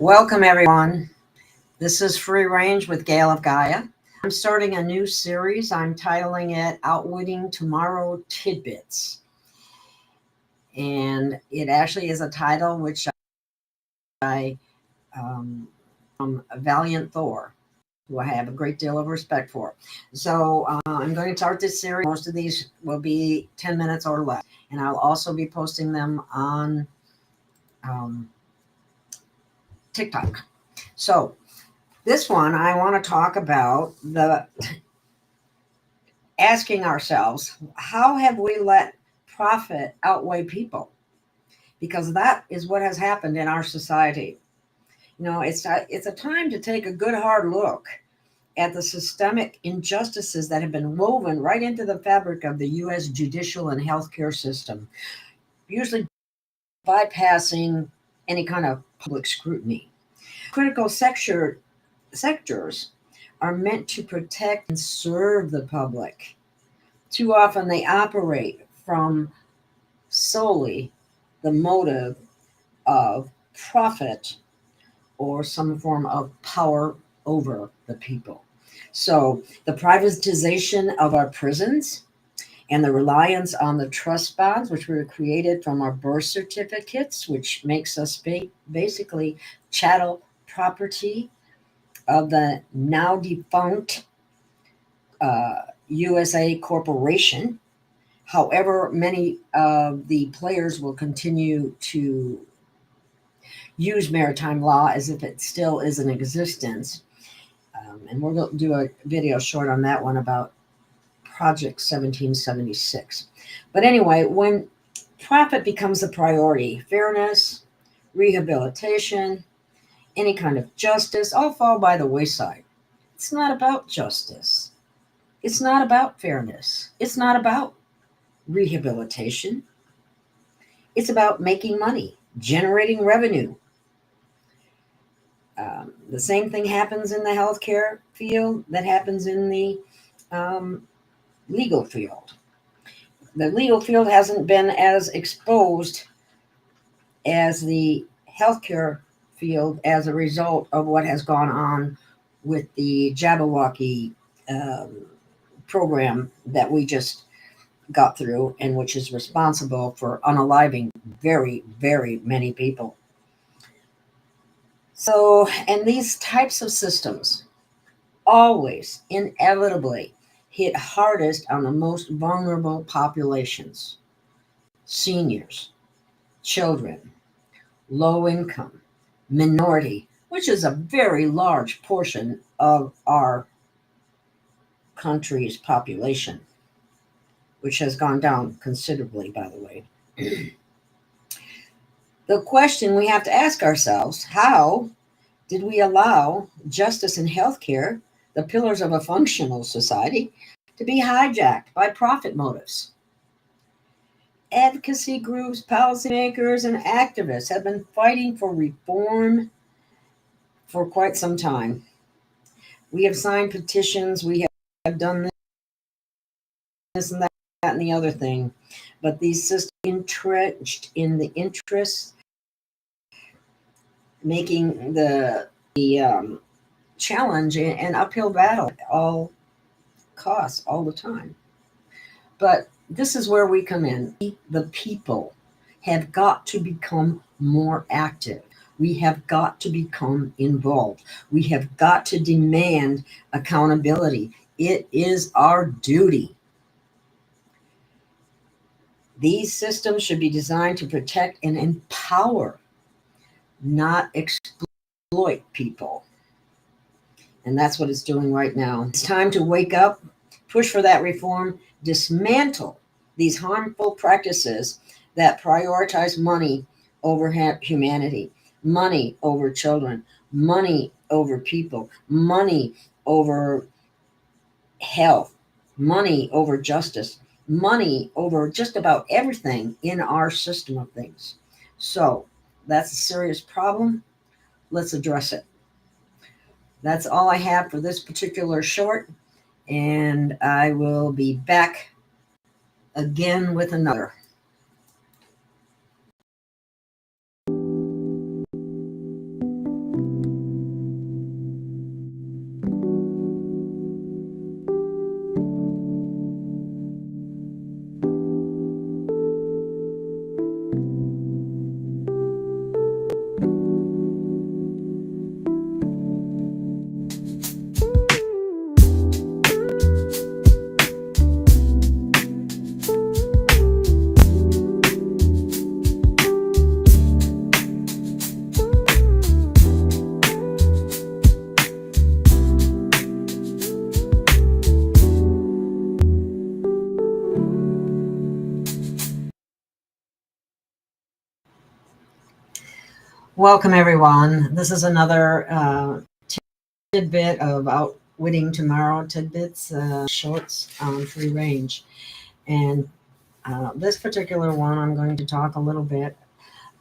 Welcome, everyone. This is Free Range with Gail of Gaia. I'm starting a new series. I'm titling it Outwitting Tomorrow Tidbits. And it actually is a title which I from Valiant Thor, who I have a great deal of respect for. So I'm going to start this series. Most of these will be 10 minutes or less. And I'll also be posting them on TikTok. So this one, I want to talk about asking ourselves, how have we let profit outweigh people? Because that is what has happened in our society. You know, it's a time to take a good hard look at the systemic injustices that have been woven right into the fabric of the U.S. judicial and healthcare system, usually bypassing any kind of public scrutiny. Critical sectors are meant to protect and serve the public. Too often they operate from solely the motive of profit or some form of power over the people. So the privatization of our prisons and the reliance on the trust bonds, which were created from our birth certificates, which makes us basically chattel property of the now defunct USA Corporation. However, many of the players will continue to use maritime law as if it still is in existence. And we're going to do a video short on that one about Project 1776. But anyway, when profit becomes a priority, fairness, rehabilitation, any kind of justice all fall by the wayside. It's not about justice. It's not about fairness. It's not about rehabilitation. It's about making money, generating revenue. The same thing happens in the healthcare field that happens in the legal field. The legal field hasn't been as exposed as the healthcare field as a result of what has gone on with the Jabberwocky program that we just got through, and which is responsible for unaliving very, very many people. So, and these types of systems always inevitably hit hardest on the most vulnerable populations: seniors, children, low income, minority, which is a very large portion of our country's population, which has gone down considerably, by the way. The question we have to ask ourselves: how did we allow justice and healthcare, the pillars of a functional society, to be hijacked by profit motives? Advocacy groups, policymakers, and activists have been fighting for reform for quite some time. We have signed petitions, we have done this and that and the other thing, but these systems entrenched in the interests, making the challenge an uphill battle at all costs, all the time. But this is where we come in. The people have got to become more active. We have got to become involved. We have got to demand accountability. It is our duty. These systems should be designed to protect and empower, not exploit people. And that's what it's doing right now. It's time to wake up, push for that reform, dismantle these harmful practices that prioritize money over humanity, money over children, money over people, money over health, money over justice, money over just about everything in our system of things. So that's a serious problem. Let's address it. That's all I have for this particular short, and I will be back again with another. Welcome, everyone. This is another tidbit of Outwitting Tomorrow tidbits, shorts on free range. And this particular one, I'm going to talk a little bit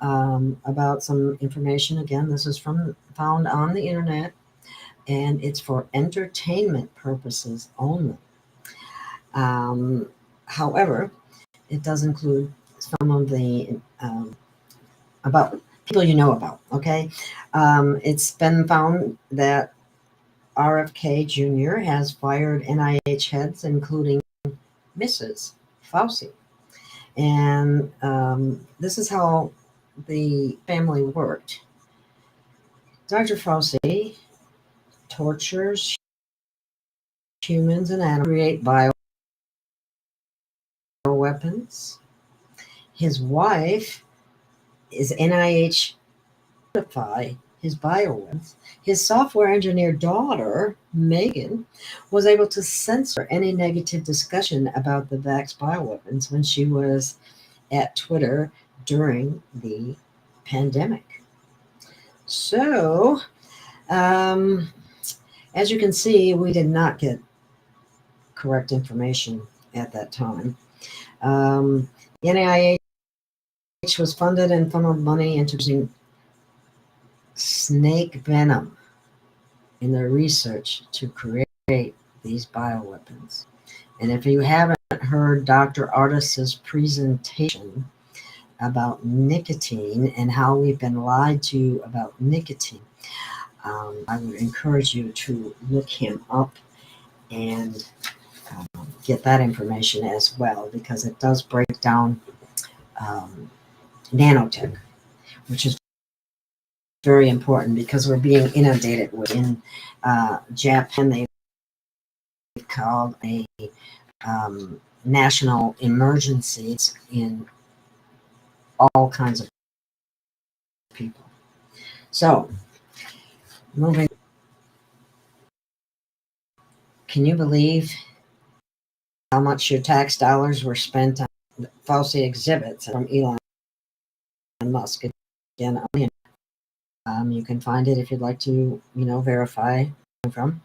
about some information. Again, this is found on the internet, and it's for entertainment purposes only. However, it does include some of the about people you know about. Okay, it's been found that RFK Jr. has fired NIH heads, including Mrs. Fauci. And this is how the family worked. Dr. Fauci tortures humans and animals, create bioweapons. His wife is NIH certified his bioweapons. His software engineer daughter, Megan, was able to censor any negative discussion about the Vax bioweapons when she was at Twitter during the pandemic. So, as you can see, we did not get correct information at that time. NIH was funded and funneled money into using snake venom in their research to create these bioweapons. And if you haven't heard Dr. Artis's presentation about nicotine and how we've been lied to about nicotine, I would encourage you to look him up and get that information as well, because it does break down nanotech, which is very important because we're being inundated with. In Japan, they've called a national emergency in all kinds of people. So, moving. Can you believe how much your tax dollars were spent on Fauci exhibits from Elon Musk? Again, you can find it if you'd like to, verify from.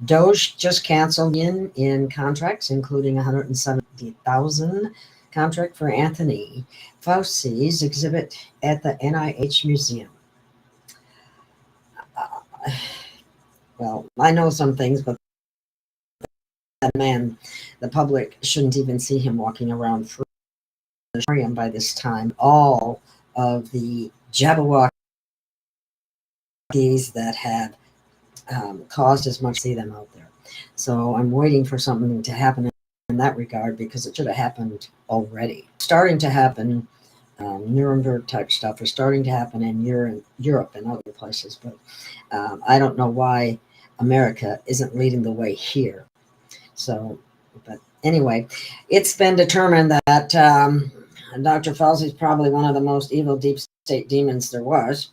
Doge just canceled in contracts, including 170,000 contract for Anthony Fauci's exhibit at the NIH museum. Well, I know some things, but that man, the public shouldn't even see him walking around free by this time. All of the Jabberwockies that have caused as much, see them out there. So I'm waiting for something to happen in that regard, because it should have happened already. Starting to happen. Nuremberg type stuff is starting to happen in Europe and other places, but I don't know why America isn't leading the way here. So, but anyway, it's been determined that Dr. Fauci is probably one of the most evil deep state demons there was,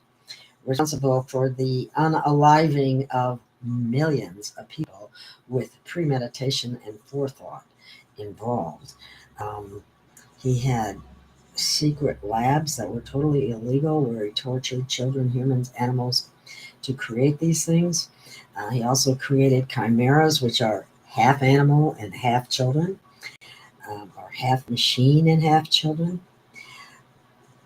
responsible for the unaliving of millions of people with premeditation and forethought involved. He had secret labs that were totally illegal, where he tortured children, humans, animals to create these things. He also created chimeras, which are half animal and half children, or half machine and half children.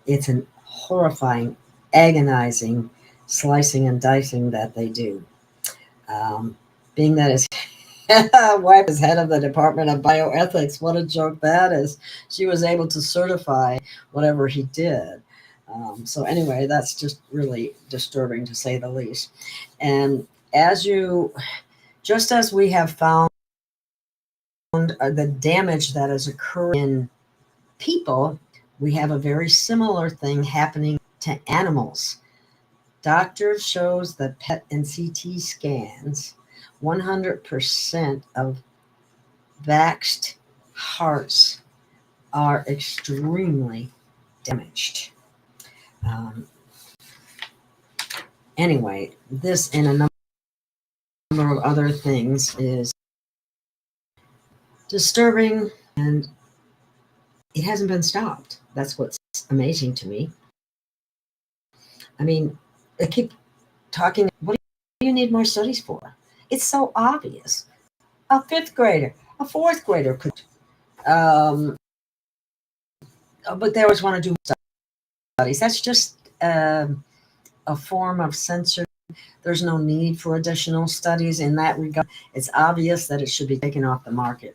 It's an horrifying, agonizing slicing and dicing that they do. Being that his wife is head of the Department of Bioethics, what a joke that is. She was able to certify whatever he did. So anyway, that's just really disturbing, to say the least. And just as we have found the damage that is occurring in people, we have a very similar thing happening to animals. Doctors shows that PET and CT scans, 100% of vaxxed hearts are extremely damaged. Anyway, this and a number of other things is disturbing, and it hasn't been stopped. That's what's amazing to me. I mean, I keep talking, what do you need more studies for? It's so obvious. A fifth grader, a fourth grader could, but they always want to do studies. That's just a form of censorship. There's no need for additional studies in that regard. It's obvious that it should be taken off the market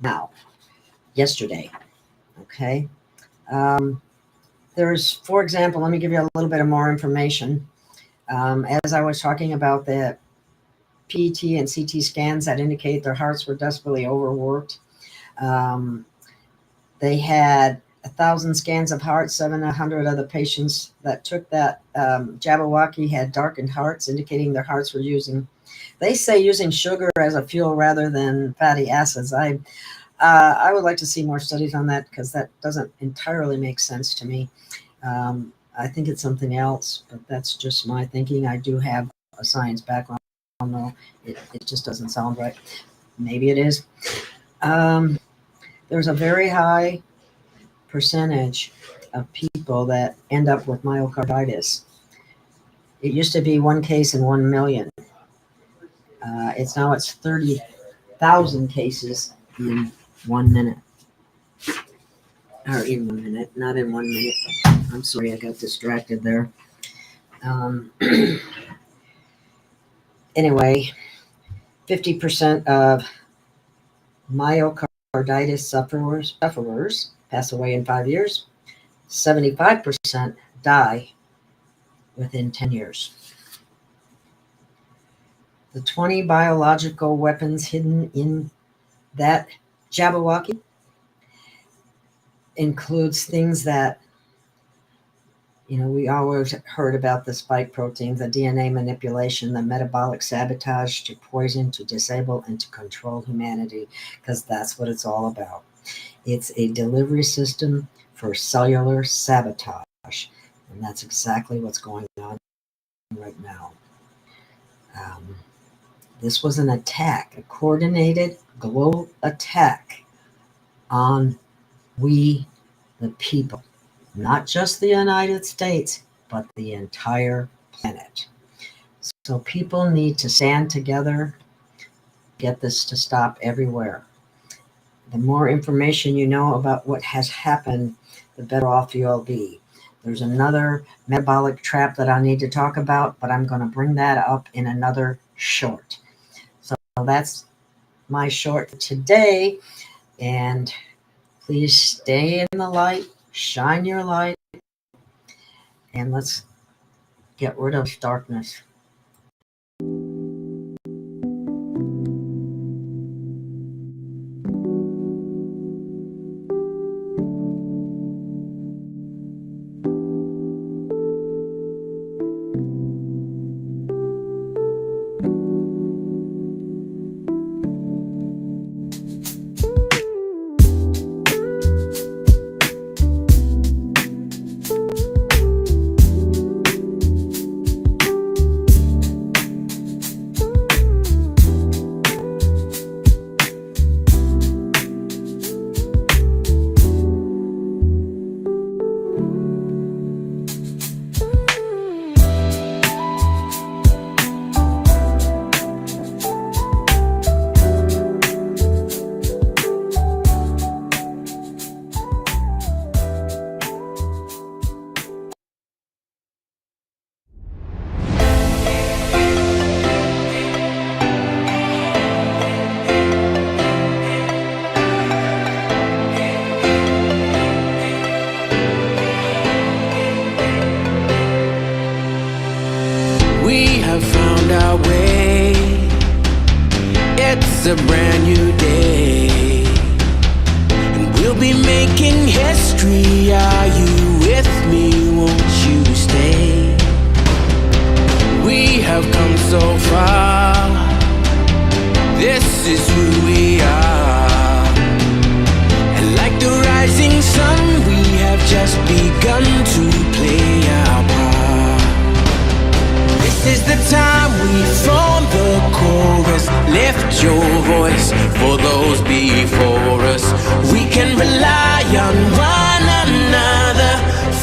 now, yesterday. Okay. There's, for example, let me give you a little bit of more information. As I was talking about the PET and CT scans that indicate their hearts were desperately overworked. They had 1,000 scans of hearts. 700 other patients that took that Jabberwocky had darkened hearts, indicating their hearts were using, they say, using sugar as a fuel rather than fatty acids. I would like to see more studies on that, because that doesn't entirely make sense to me. I think it's something else, but that's just my thinking. I do have a science background. I don't know. It just doesn't sound right. Maybe it is. There's a very high percentage of people that end up with myocarditis. It used to be 1 case in 1 million. It's 30,000 cases in 1 minute. Or in 1 minute, not in 1 minute. I'm sorry, I got distracted there. Anyway, 50% of myocarditis sufferers pass away in 5 years. 75% die within 10 years. The 20 biological weapons hidden in that Jabberwocky includes things that, we always heard about: the spike proteins, the DNA manipulation, the metabolic sabotage to poison, to disable, and to control humanity, because that's what it's all about. It's a delivery system for cellular sabotage, and that's exactly what's going on right now. This was an attack, a coordinated global attack on we, the people. Not just the United States, but the entire planet. So people need to stand together, get this to stop everywhere. The more information you know about what has happened, the better off you'll be. There's another metabolic trap that I need to talk about, but I'm going to bring that up in another short. So that's my short today. And please stay in the light. Shine your light, and let's get rid of darkness. It's a brand new day, and we'll be making history. Are you with me? Won't you stay? We have come so far. This is who we are. And like the rising sun, we have just begun to play our part. This is the time we form the chorus. Lift your voice for those before us. We can rely on one another.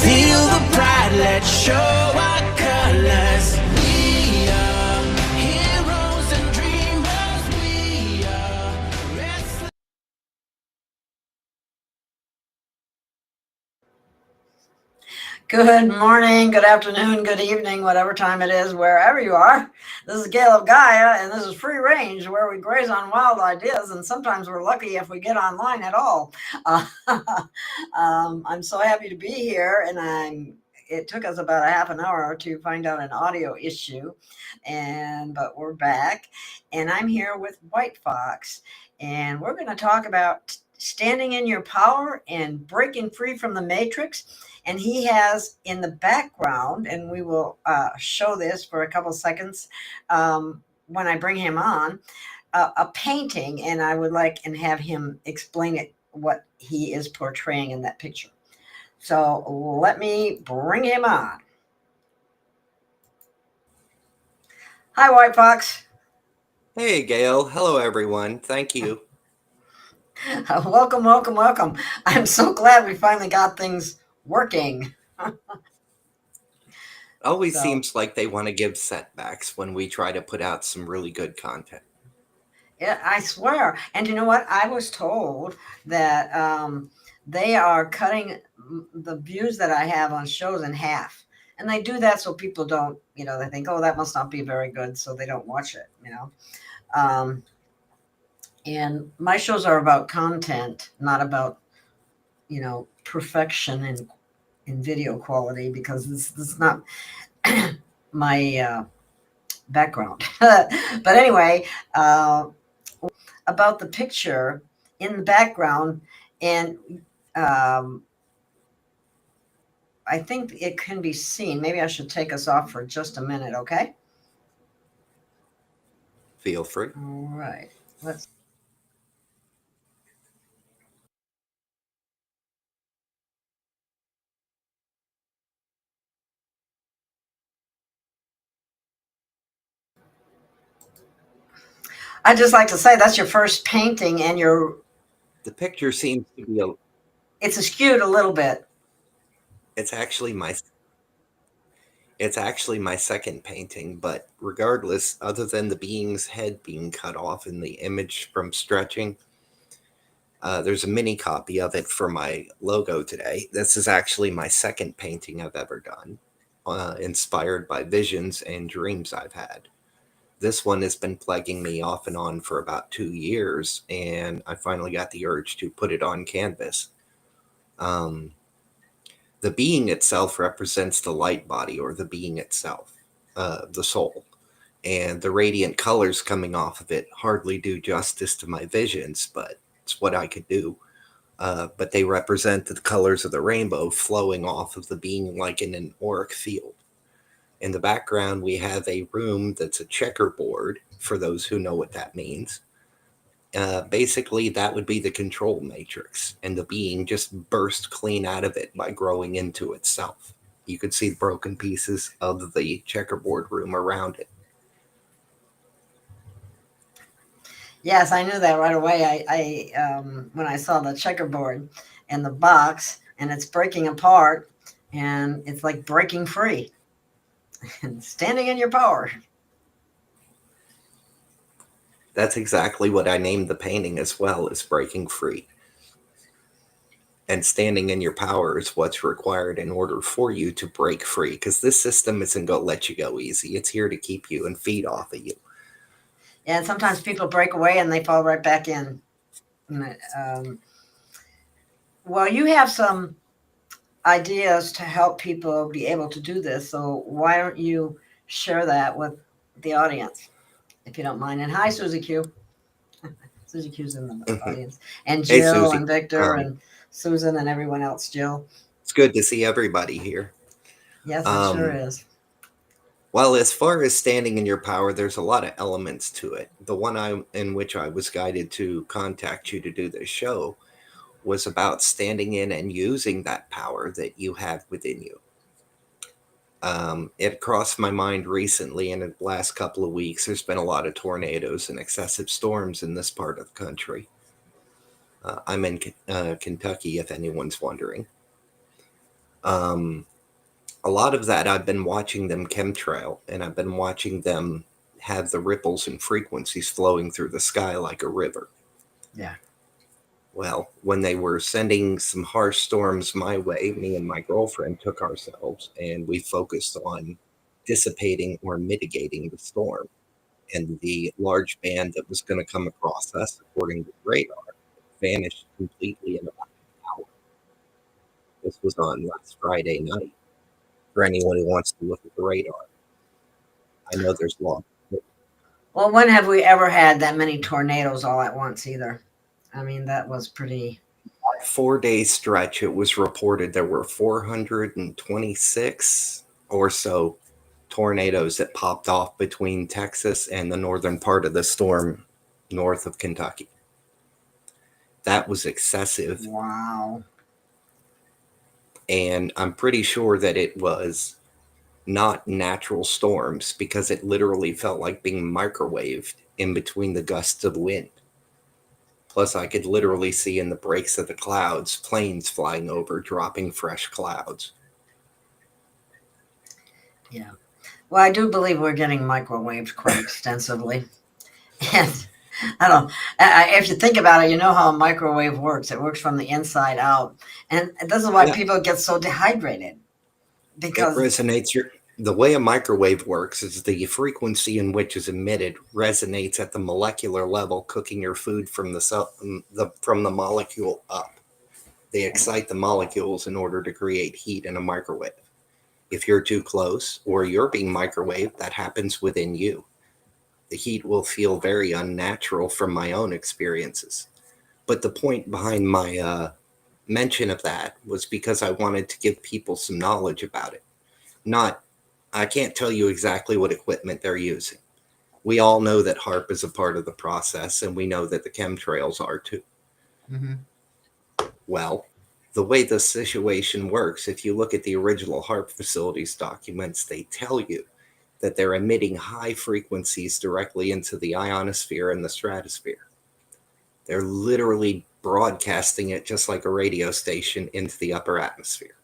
Feel the pride. Good morning, good afternoon, good evening, whatever time it is, wherever you are. This is Gail of Gaia, and this is Free Range, where we graze on wild ideas, and sometimes we're lucky if we get online at all. I'm so happy to be here, and it took us about a half an hour to find out an audio issue, but we're back, and I'm here with White Fox, and we're going to talk about standing in your power and breaking free from the matrix. And he has in the background, and we will show this for a couple seconds when I bring him on, a painting, and I would like and have him explain it, what he is portraying in that picture. So let me bring him on. Hi, White Fox. Hey, Gail. Hello, everyone. Thank you. Welcome, welcome, welcome. I'm so glad we finally got things working. Always seems like they want to give setbacks when we try to put out some really good content. Yeah, I swear. And you know what? I was told that they are cutting the views that I have on shows in half. And they do that so people don't, they think, oh, that must not be very good, so they don't watch it. And my shows are about content, not about, perfection in video quality, because this is not my background. But anyway, about the picture in the background, and I think it can be seen. Maybe I should take us off for just a minute, okay? Feel free. All right. Let's. I'd just like to say that's your first painting, and The picture seems to be it's skewed a little bit. It's actually my second painting, but regardless, other than the being's head being cut off in the image from stretching, there's a mini copy of it for my logo today. This is actually my second painting I've ever done, inspired by visions and dreams I've had. This one has been plaguing me off and on for about 2 years, and I finally got the urge to put it on canvas. The being itself represents the light body, or the being itself, the soul. And the radiant colors coming off of it hardly do justice to my visions, but it's what I could do. But they represent the colors of the rainbow flowing off of the being like in an auric field. In the background, we have a room that's a checkerboard, for those who know what that means. Basically, that would be the control matrix, and the being just burst clean out of it by growing into itself. You could see the broken pieces of the checkerboard room around it. Yes, I knew that right away. I when I saw the checkerboard and the box, and it's breaking apart, and it's like breaking free and standing in your power. That's exactly what I named the painting as well, as breaking free. And standing in your power is what's required in order for you to break free, because this system isn't going to let you go easy. It's here to keep you and feed off of you. Yeah, and sometimes people break away and they fall right back in. Well, you have some ideas to help people be able to do this, so why don't you share that with the audience, if you don't mind? And hi, Susie Q. Susie Q's in the audience, and Jill, Hey, and Victor, and Susan, and everyone else. Jill, it's good to see everybody here. Yes, it sure is. Well, as far as standing in your power, there's a lot of elements to it. The one in which I was guided to contact you to do this show was about standing in and using that power that you have within you. It crossed my mind recently, in the last couple of weeks, there's been a lot of tornadoes and excessive storms in this part of the country. I'm in Kentucky, if anyone's wondering. A lot of that, I've been watching them chemtrail, and I've been watching them have the ripples and frequencies flowing through the sky like a river. Yeah. Well, when they were sending some harsh storms my way, me and my girlfriend took ourselves and we focused on dissipating or mitigating the storm. And the large band that was going to come across us, according to the radar, vanished completely in about an hour. This was on last Friday night. For anyone who wants to look at the radar, I know there's law. Well, when have we ever had that many tornadoes all at once either? I mean, that was pretty. 4 day stretch, it was reported there were 426 or so tornadoes that popped off between Texas and the northern part of the storm north of Kentucky. That was excessive. Wow. And I'm pretty sure that it was not natural storms because it literally felt like being microwaved in between the gusts of wind. Plus, I could literally see in the breaks of the clouds planes flying over, dropping fresh clouds. Yeah. Well, I do believe we're getting microwaved quite extensively. And I don't. If you think about it, you know how a microwave works. It works from the inside out, and this is why people get so dehydrated. Because it resonates. The way a microwave works is the frequency in which is emitted resonates at the molecular level, cooking your food from the molecule up. They excite the molecules in order to create heat in a microwave. If you're too close or you're being microwaved, that happens within you. The heat will feel very unnatural from my own experiences. But the point behind my mention of that was because I wanted to give people some knowledge about it. I can't tell you exactly what equipment they're using. We all know that HARP is a part of the process, and we know that the chemtrails are too. Mm-hmm. Well, the way the situation works, if you look at the original HARP facilities documents, they tell you that they're emitting high frequencies directly into the ionosphere and the stratosphere. They're literally broadcasting it just like a radio station into the upper atmosphere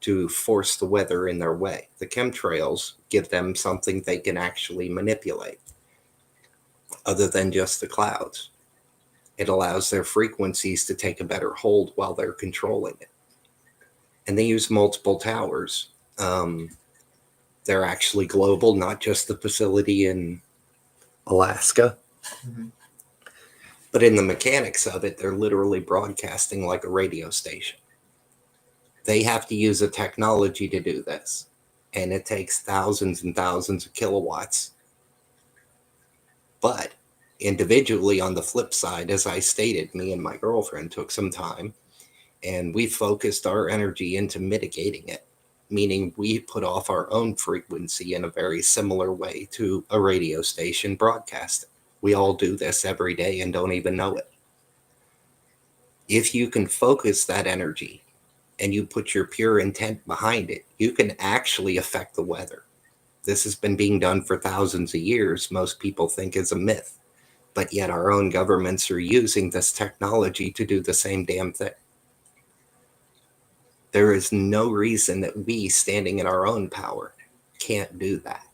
to force the weather in their way. The chemtrails give them something they can actually manipulate other than just the clouds. It allows their frequencies to take a better hold while they're controlling it. And they use multiple towers. They're actually global, not just the facility in Alaska. Mm-hmm. But in the mechanics of it, they're literally broadcasting like a radio station. They have to use a technology to do this, and it takes thousands and thousands of kilowatts. But individually, on the flip side, as I stated, me and my girlfriend took some time, and we focused our energy into mitigating it, meaning we put off our own frequency in a very similar way to a radio station broadcasting. We all do this every day and don't even know it. If you can focus that energy and you put your pure intent behind it, you can actually affect the weather. This has been being done for thousands of years. Most people think it's a myth, but yet our own governments are using this technology to do the same damn thing. There is no reason that we, standing in our own power, can't do that.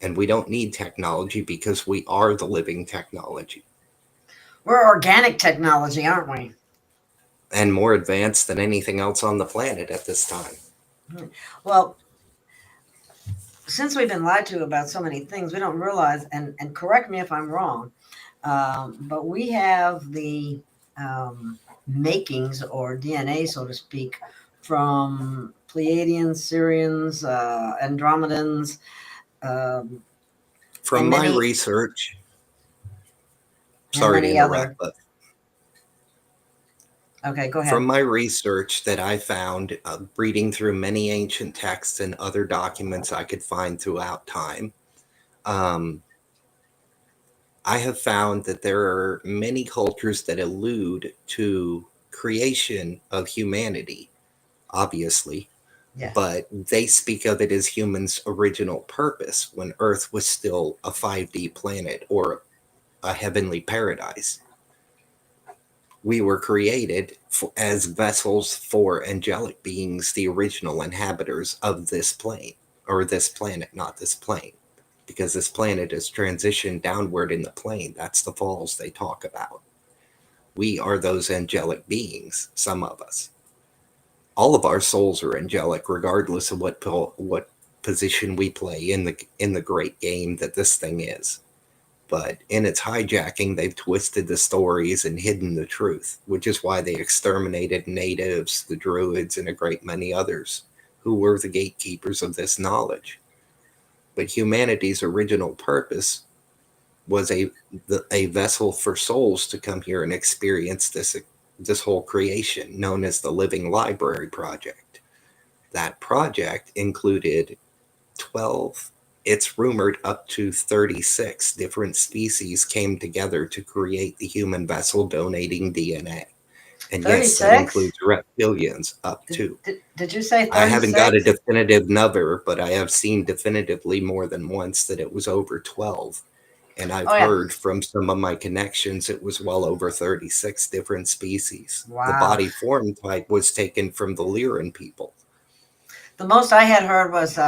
And we don't need technology because we are the living technology. We're organic technology, aren't we? And more advanced than anything else on the planet at this time. Well, since we've been lied to about so many things, we don't realize, and correct me if I'm wrong, but we have the makings or DNA, so to speak, from Pleiadians, Syrians, Andromedans. From my research, sorry to interrupt, but okay, go ahead. From my research that I found, reading through many ancient texts and other documents I could find throughout time, I have found that there are many cultures that allude to creation of humanity, obviously, but they speak of it as humans' original purpose when Earth was still a 5D planet or a heavenly paradise. We were created as vessels for angelic beings, the original inhabitants of this plane, or this planet, not this plane, because this planet is transitioned downward in the plane. That's the falls they talk about. We are those angelic beings, some of us. All of our souls are angelic, regardless of what position we play in the great game that this thing is. But in its hijacking, they've twisted the stories and hidden the truth, which is why they exterminated natives, the druids, and a great many others who were the gatekeepers of this knowledge. But humanity's original purpose was a vessel for souls to come here and experience this whole creation known as the Living Library Project. That project included 12, it's rumored up to 36 different species came together to create the human vessel, donating DNA. And yes, that 36? includes reptilians up to. Did you say 36? I haven't got a definitive number, but I have seen definitively more than once that it was over 12. And I've heard from some of my connections it was well over 36 different species. Wow. The body form type was taken from the Lyran people. The most I had heard was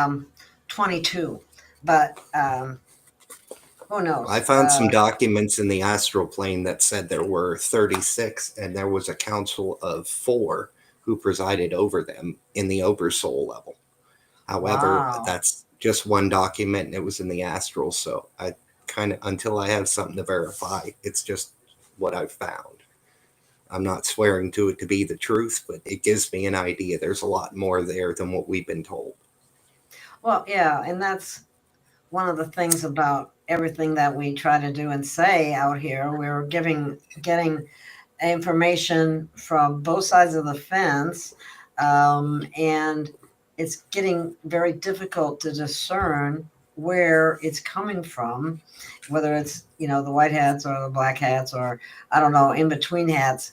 22, but who knows? I found some documents in the astral plane that said there were 36, and there was a council of 4 who presided over them in the oversoul level. However, that's just one document, and it was in the astral, so I kind of, until I have something to verify, it's just what I've found. I'm not swearing to it to be the truth, but it gives me an idea there's a lot more there than what we've been told. Well, yeah, and that's one of the things about everything that we try to do and say out here. We're getting information from both sides of the fence, and it's getting very difficult to discern where it's coming from, whether it's, the white hats or the black hats, or I don't know, in between hats.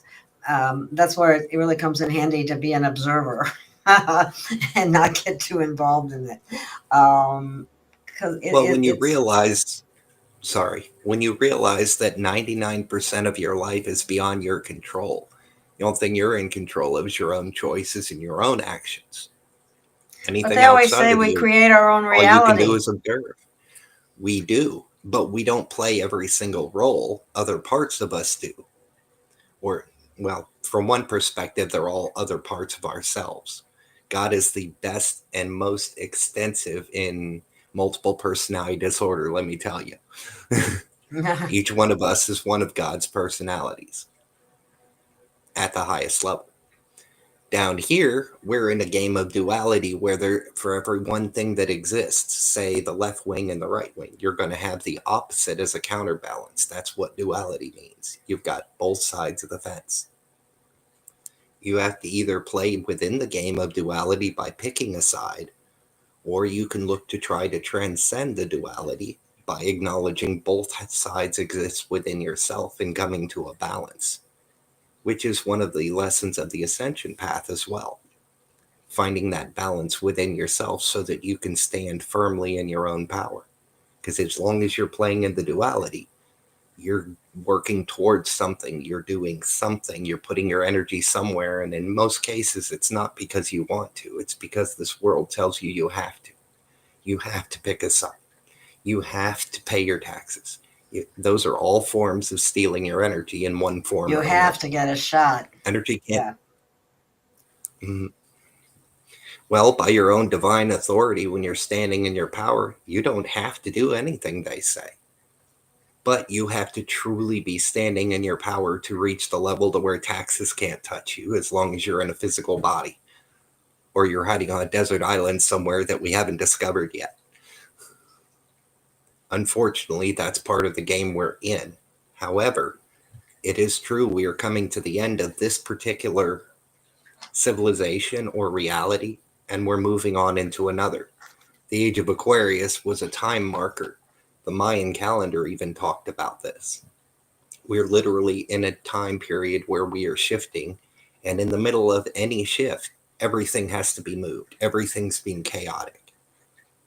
That's where it really comes in handy to be an observer and not get too involved in it. When you realize that 99% of your life is beyond your control, the only thing you're in control of is your own choices and your own actions. Anything but they always outside say of we you, create our own reality. All you can do is observe. We do, but we don't play every single role. Other parts of us do. Or, well, from one perspective, they're all other parts of ourselves. God is the best and most extensive in multiple personality disorder, let me tell you. Each one of us is one of God's personalities at the highest level. Down here, we're in a game of duality where for every one thing that exists, say the left wing and the right wing, you're going to have the opposite as a counterbalance. That's what duality means. You've got both sides of the fence. You have to either play within the game of duality by picking a side, or you can look to try to transcend the duality by acknowledging both sides exist within yourself and coming to a balance, which is one of the lessons of the Ascension path as well. Finding that balance within yourself so that you can stand firmly in your own power. Because as long as you're playing in the duality, you're working towards something, you're doing something, you're putting your energy somewhere, and in most cases it's not because you want to, it's because this world tells you you have to. You have to pick a side. You have to pay your taxes. Those are all forms of stealing your energy in one form. You have to get a shot. Energy can't. Yeah. Well, by your own divine authority, when you're standing in your power, you don't have to do anything they say. But you have to truly be standing in your power to reach the level to where taxes can't touch you, as long as you're in a physical body. Or you're hiding on a desert island somewhere that we haven't discovered yet. Unfortunately, that's part of the game we're in. However, it is true we are coming to the end of this particular civilization or reality, and we're moving on into another. The Age of Aquarius was a time marker. The Mayan calendar even talked about this. We're literally in a time period where we are shifting, and in the middle of any shift, everything has to be moved. Everything's being chaotic.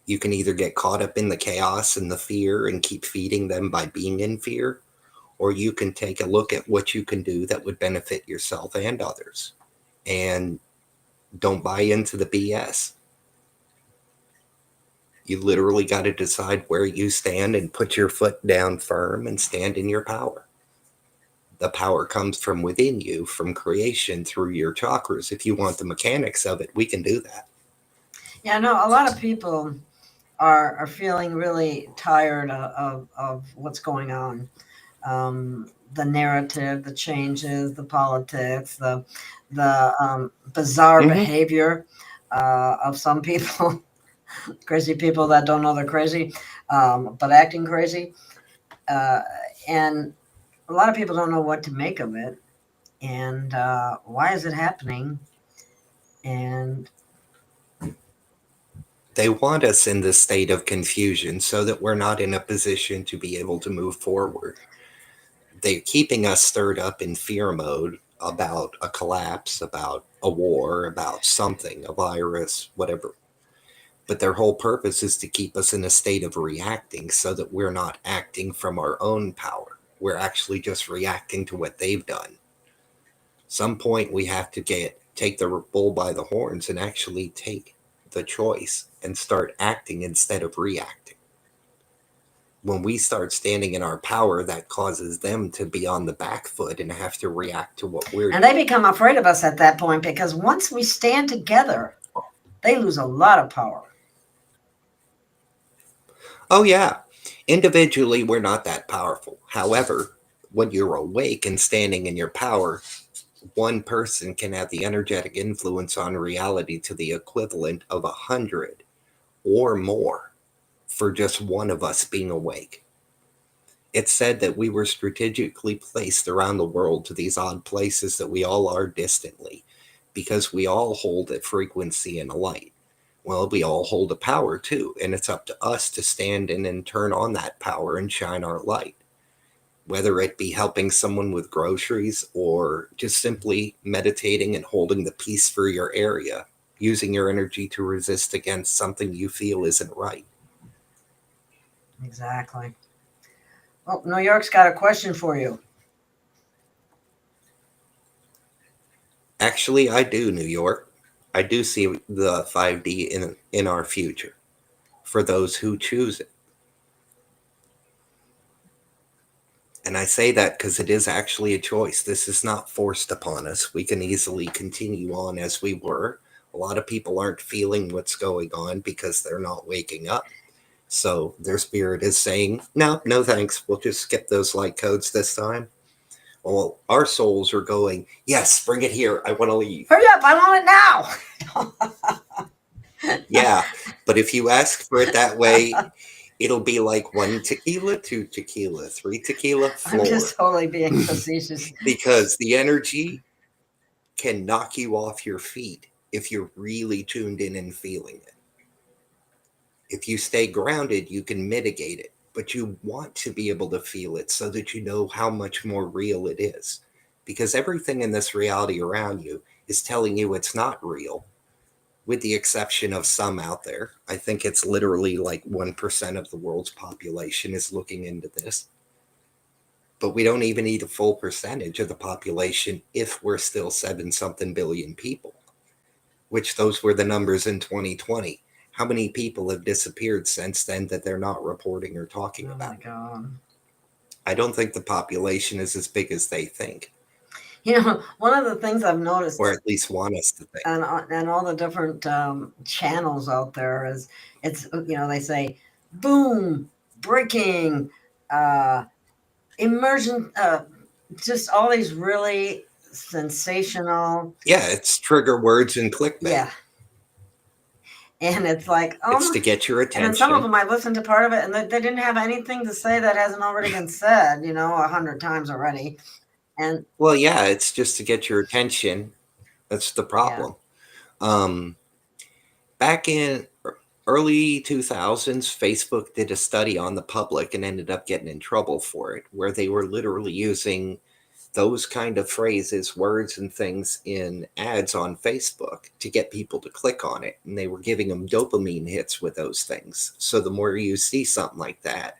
You can either get caught up in the chaos and the fear and keep feeding them by being in fear, or you can take a look at what you can do that would benefit yourself and others. And don't buy into the BS. You literally got to decide where you stand and put your foot down firm and stand in your power. The power comes from within you, from creation through your chakras. If you want the mechanics of it, we can do that. Yeah, I know a lot of people are feeling really tired of what's going on. The narrative, the changes, the politics, the bizarre behavior of some people, crazy people that don't know they're crazy, but acting crazy. And a lot of people don't know what to make of it, and why is it happening? And They want us in this state of confusion so that we're not in a position to be able to move forward. They're keeping us stirred up in fear mode about a collapse, about a war, about something, a virus, whatever. But their whole purpose is to keep us in a state of reacting so that we're not acting from our own power. We're actually just reacting to what they've done. Some point we have to take the bull by the horns and actually take the choice and start acting instead of reacting. When we start standing in our power, that causes them to be on the back foot and have to react to what we're doing. They become afraid of us at that point, because once we stand together, they lose a lot of power. Oh, yeah. Individually, we're not that powerful. However, when you're awake and standing in your power, one person can have the energetic influence on reality to the equivalent of 100 or more for just one of us being awake. It's said that we were strategically placed around the world to these odd places that we all are distantly, because we all hold a frequency and a light. Well, we all hold a power too, and it's up to us to stand in and turn on that power and shine our light. Whether it be helping someone with groceries or just simply meditating and holding the peace for your area, using your energy to resist against something you feel isn't right. Exactly. Well, New York's got a question for you. Actually, I do, New York. I do see the 5D in our future for those who choose it. And I say that because it is actually a choice. This is not forced upon us. We can easily continue on as we were. A lot of people aren't feeling what's going on because they're not waking up. So their spirit is saying, no thanks. We'll just skip those light codes this time. Well, our souls are going, yes, bring it here. I want to leave. Hurry up. I want it now. Yeah. But if you ask for it that way, it'll be like 1 tequila, 2 tequila, 3 tequila, 4. I'm just totally being facetious. Because the energy can knock you off your feet if you're really tuned in and feeling it. If you stay grounded, you can mitigate it, but you want to be able to feel it so that you know how much more real it is. Because everything in this reality around you is telling you it's not real, with the exception of some out there. I think it's literally like 1% of the world's population is looking into this. But we don't even need a full percentage of the population if we're still 7-something billion people, which those were the numbers in 2020. How many people have disappeared since then that they're not reporting or talking about? Oh, my God. I don't think the population is as big as they think. You know, one of the things I've noticed, or at least want us to think, and all the different channels out there is, it's, you know, they say, boom, breaking, immersion, just all these really sensational. Yeah, it's trigger words and clickbait. Yeah. And it's like, it's to get your attention. And some of them, I listened to part of it, and they didn't have anything to say that hasn't already been said, 100 times already. And well, yeah, it's just to get your attention. That's the problem. Yeah. Back in early 2000s, Facebook did a study on the public and ended up getting in trouble for it, where they were literally using those kind of phrases, words and things in ads on Facebook to get people to click on it. And they were giving them dopamine hits with those things. So the more you see something like that,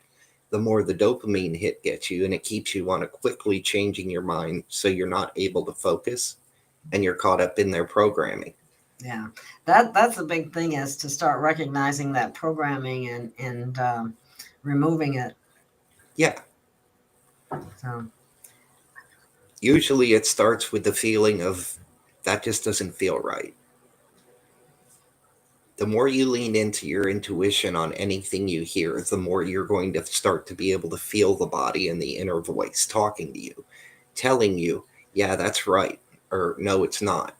the more the dopamine hit gets you, and it keeps you on a quickly changing your mind so you're not able to focus and you're caught up in their programming. Yeah, that's the big thing, is to start recognizing that programming and removing it. Yeah. So Usually it starts with the feeling of that just doesn't feel right. The more you lean into your intuition on anything you hear, the more you're going to start to be able to feel the body and the inner voice talking to you, telling you, yeah, that's right, or no, it's not.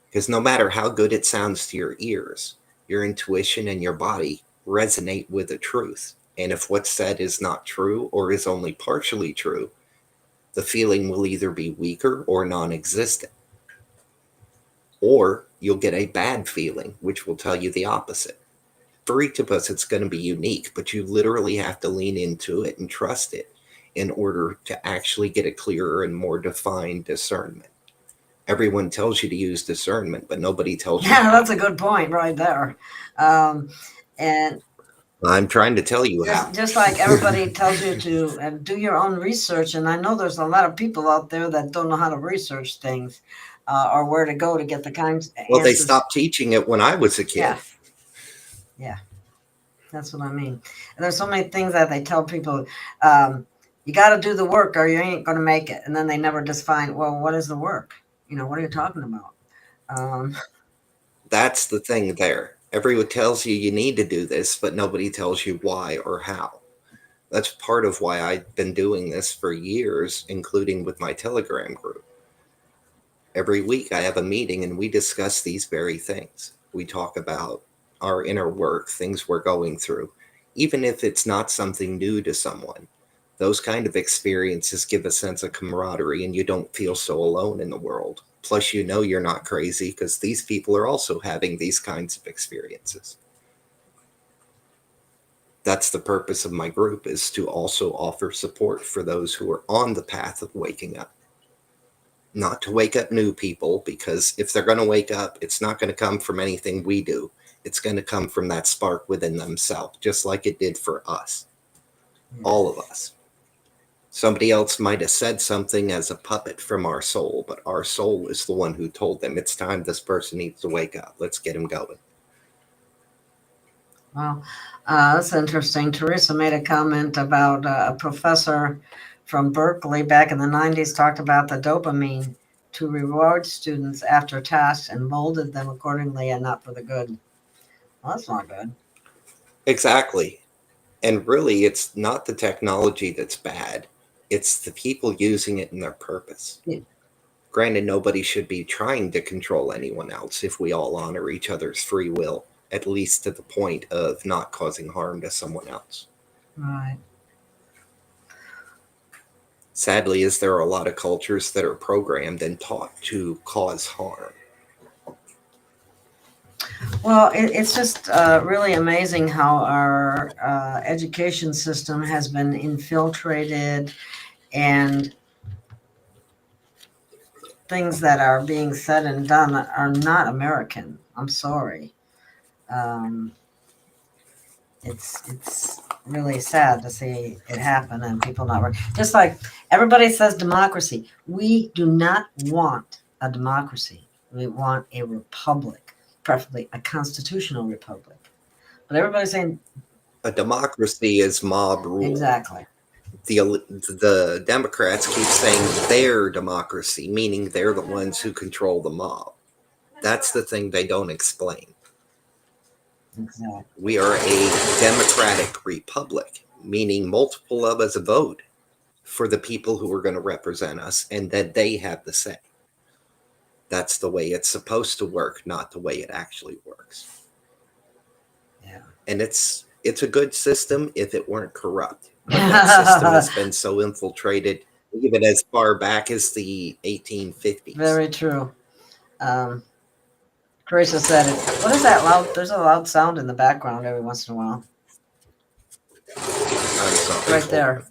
Because no matter how good it sounds to your ears, your intuition and your body resonate with the truth. And if what's said is not true or is only partially true, the feeling will either be weaker or non existent. Or you'll get a bad feeling, which will tell you the opposite. For each of us, it's going to be unique, but you literally have to lean into it and trust it in order to actually get a clearer and more defined discernment. Everyone tells you to use discernment, but nobody tells you Yeah, how. that's a good point right there. And I'm trying to tell you how. just like everybody tells you to do your own research, and I know there's a lot of people out there that don't know how to research things or where to go to get the kinds of Well, they answers. stopped teaching it when I was a kid. Yeah. Yeah, that's what I mean. And there's so many things that they tell people, you got to do the work or you ain't going to make it. And then they never define, well, what is the work? What are you talking about? That's the thing there. Everyone tells you you need to do this, but nobody tells you why or how. That's part of why I've been doing this for years, including with my Telegram group. Every week I have a meeting and we discuss these very things. We talk about our inner work, things we're going through, even if it's not something new to someone. Those kind of experiences give a sense of camaraderie and you don't feel so alone in the world. Plus, you know you're not crazy because these people are also having these kinds of experiences. That's the purpose of my group, is to also offer support for those who are on the path of waking up. Not to wake up new people, because if they're going to wake up, it's not going to come from anything we do. It's going to come from that spark within themselves, just like it did for us. All of us. Somebody else might have said something as a puppet from our soul, but our soul is the one who told them it's time, this person needs to wake up. Let's get him going. Wow, that's interesting. Teresa made a comment about a professor from Berkeley back in the 90s talked about the dopamine to reward students after tasks and molded them accordingly and not for the good. Well, that's not good. Exactly. And really, it's not the technology that's bad. It's the people using it in their purpose. Yeah. Granted, nobody should be trying to control anyone else if we all honor each other's free will, at least to the point of not causing harm to someone else. Right. Sadly, is there are a lot of cultures that are programmed and taught to cause harm. Well, it's just really amazing how our education system has been infiltrated and things that are being said and done are not American. I'm sorry. Um, it's really sad to see it happen and people not work. Just like everybody says democracy. We do not want a democracy. We want a republic, preferably a constitutional republic. But everybody's saying A democracy is mob rule. exactly. The Democrats keep saying their democracy, meaning they're the ones who control the mob. That's the thing they don't explain. Exactly. We are a democratic republic, meaning multiple of us vote for the people who are going to represent us, and that they have the say. That's the way it's supposed to work, not the way it actually works. Yeah. And it's a good system if it weren't corrupt. But that system has been so infiltrated even as far back as the 1850s. Very true. Teresa said it. What is that loud? There's a loud sound in the background every once in a while. I'm sorry. Right there.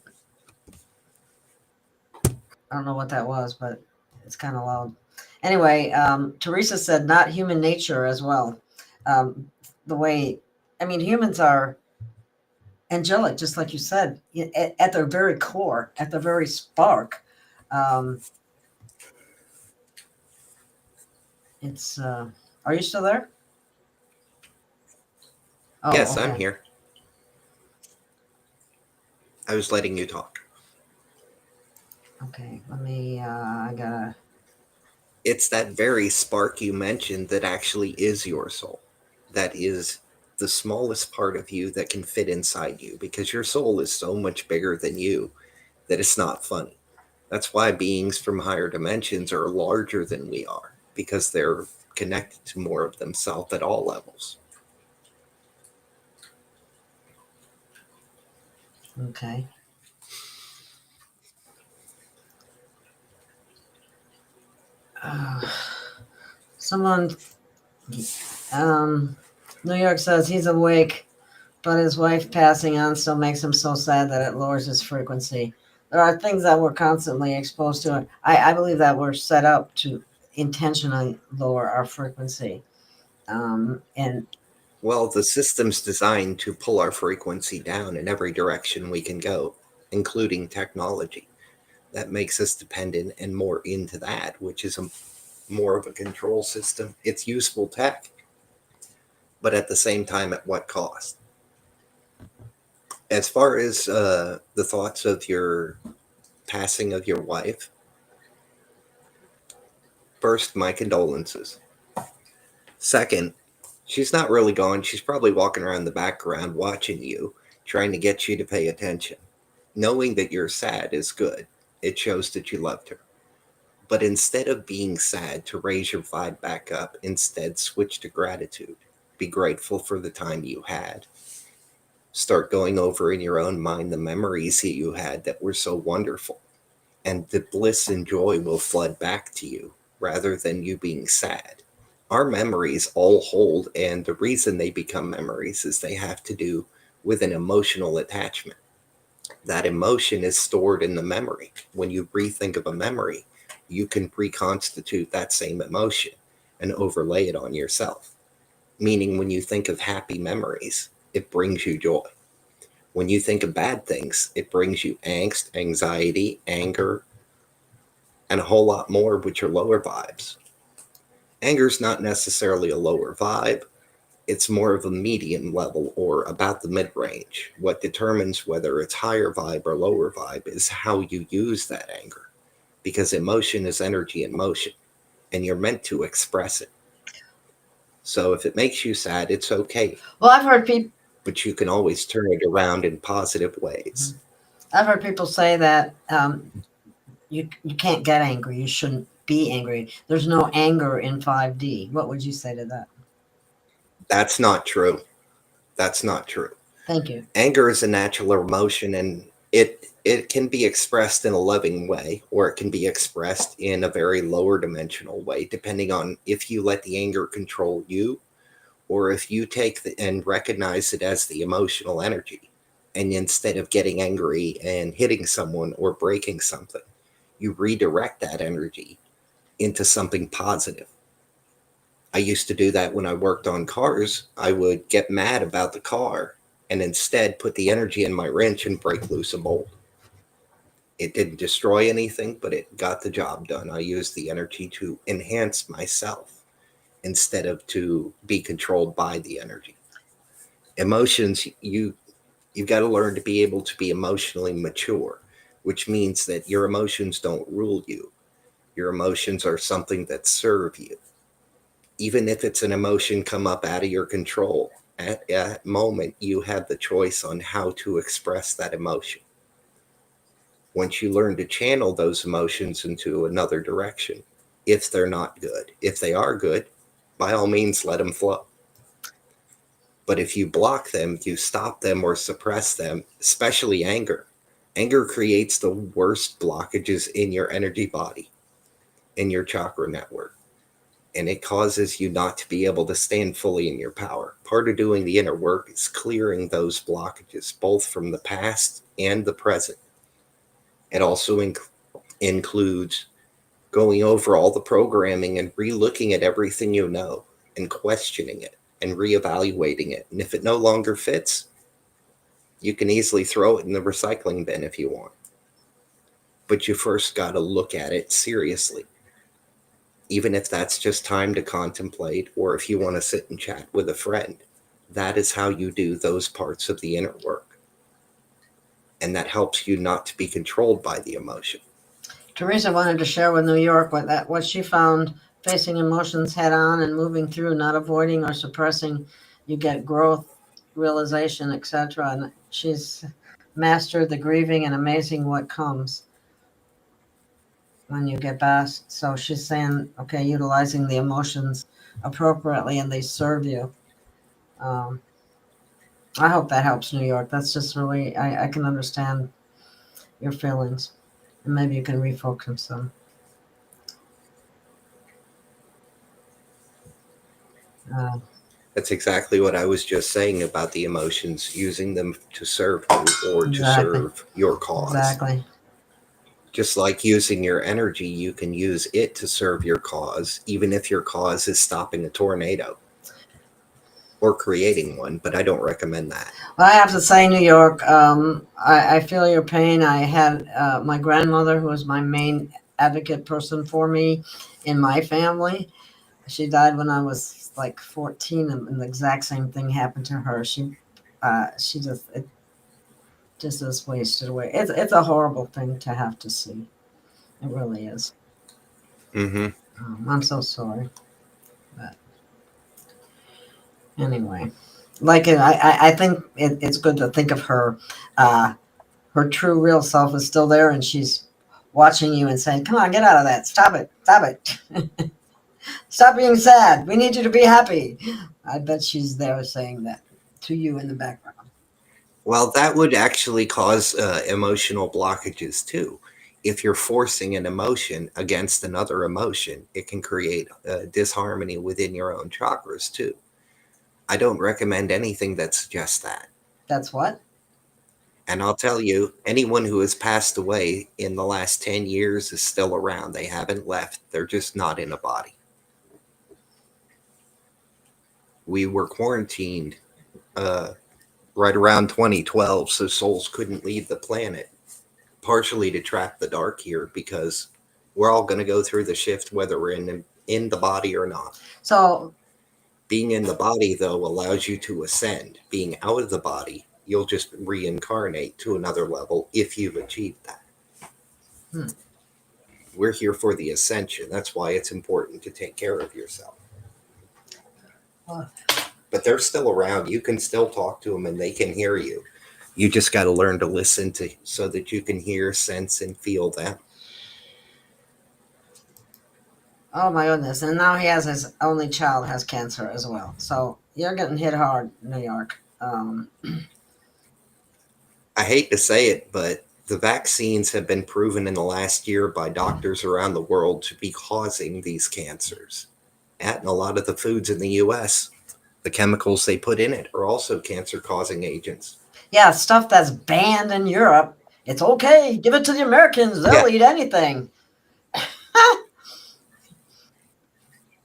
I don't know what that was, but it's kind of loud. Anyway, Teresa said not human nature as well. The way, I mean, humans are angelic, just like you said, at their very core, at their very spark. It's. Are you still there? Oh, yes, okay. I'm here. I was letting you talk. Okay, let me, I gotta, It's that very spark you mentioned that actually is your soul. That is the smallest part of you that can fit inside you, because your soul is so much bigger than you that it's not funny. That's why beings from higher dimensions are larger than we are, because they're connected to more of themselves at all levels. okay. Uh, someone, New York says he's awake, but his wife passing on still makes him so sad that it lowers his frequency. There are things that we're constantly exposed to. I believe that we're set up to intentionally lower our frequency. And Well, the system's designed to pull our frequency down in every direction we can go, including technology. That makes us dependent and more into that, which is more of a control system. It's useful tech, but at the same time, at what cost? As far as the thoughts of your passing of your wife, first, my condolences. Second, she's not really gone. She's probably walking around the background watching you, trying to get you to pay attention. Knowing that you're sad is good. It shows that you loved her. But instead of being sad, to raise your vibe back up, instead switch to gratitude. Be grateful for the time you had. Start going over in your own mind the memories that you had that were so wonderful. And the bliss and joy will flood back to you rather than you being sad. Our memories all hold, and the reason they become memories is they have to do with an emotional attachment. That emotion is stored in the memory. When you rethink of a memory, you can reconstitute that same emotion and overlay it on yourself. Meaning, when you think of happy memories, it brings you joy. When you think of bad things, it brings you angst, anxiety, anger, and a whole lot more, which are lower vibes. Anger is not necessarily a lower vibe. It's more of a medium level or about the mid range. What determines whether it's higher vibe or lower vibe is how you use that anger, because emotion is energy in motion and you're meant to express it. So if it makes you sad, it's okay, well, I've heard people. but you can always turn it around in positive ways. I've heard people say that you can't get angry. You shouldn't be angry. There's no anger in 5D. What would you say to that? That's not true. That's not true. Thank you. Anger is a natural emotion, and it can be expressed in a loving way, or it can be expressed in a very lower dimensional way, depending on if you let the anger control you, or if you take and recognize it as the emotional energy, and instead of getting angry and hitting someone or breaking something, you redirect that energy into something positive. I used to do that when I worked on cars. I would get mad about the car and instead put the energy in my wrench and break loose a bolt. It didn't destroy anything, but it got the job done. I used the energy to enhance myself instead of to be controlled by the energy. Emotions, you've got to learn to be able to be emotionally mature, which means that your emotions don't rule you. Your emotions are something that serve you. Even if it's an emotion come up out of your control, at that moment you have the choice on how to express that emotion. Once you learn to channel those emotions into another direction, if they're not good, if they are good, by all means let them flow. But if you block them, you stop them or suppress them, especially anger. Anger creates the worst blockages in your energy body, in your chakra network. And it causes you not to be able to stand fully in your power. Part of doing the inner work is clearing those blockages, both from the past and the present. It also includes going over all the programming and re-looking at everything you know and questioning it and reevaluating it. And if it no longer fits, you can easily throw it in the recycling bin if you want. But you first got to look at it seriously. Even if that's just time to contemplate, or if you want to sit and chat with a friend, that is how you do those parts of the inner work. And that helps you not to be controlled by the emotion. Teresa wanted to share with New York what she found facing emotions head on and moving through, not avoiding or suppressing. You get growth, realization, etc. And she's mastered the grieving and amazing what comes when you get past. So she's saying, okay, utilizing the emotions appropriately and they serve you. Um, I hope that helps, New York. That's just really, I can understand your feelings. And maybe you can refocus some. Uh, That's exactly what I was just saying about the emotions, using them to serve you or to exactly. serve your cause. Exactly. Just like using your energy, you can use it to serve your cause, even if your cause is stopping a tornado or creating one, but I don't recommend that. Well, I have to say, New York, I feel your pain. I had my grandmother, who was my main advocate person for me in my family. She died when I was like 14, and the exact same thing happened to her. She just, it just is wasted away. It's a horrible thing to have to see. It really is. Mm-hmm. I'm so sorry. But anyway, like I think it's good to think of her. Her true, real self is still there, and she's watching you and saying, "Come on, get out of that! Stop it! Stop it! Stop being sad. We need you to be happy." I bet she's there saying that to you in the background. Well, that would actually cause emotional blockages too. If you're forcing an emotion against another emotion, it can create disharmony within your own chakras too. I don't recommend anything that suggests that. That's what. And I'll tell you, anyone who has passed away in the last 10 years is still around. They haven't left, they're just not in a body. We were quarantined right around 2012, so souls couldn't leave the planet, partially to trap the dark here because we're all going to go through the shift whether we're in the body or not. So Being in the body, though, allows you to ascend. Being out of the body, you'll just reincarnate to another level if you've achieved that. Hmm. We're here for the ascension. That's why it's important to take care of yourself. Well, But they're still around. You can still talk to them and they can hear you. You just got to learn to listen to so that you can hear, sense, and feel them. oh my goodness! And now he has his only child has cancer as well. So you're getting hit hard, New York. I hate to say it, but the vaccines have been proven in the last year by doctors around the world to be causing these cancers. And a lot of the foods in the US, the chemicals they put in it are also cancer causing agents. Yeah, stuff that's banned in Europe. It's okay. Give it to the Americans. They'll Yeah. eat anything.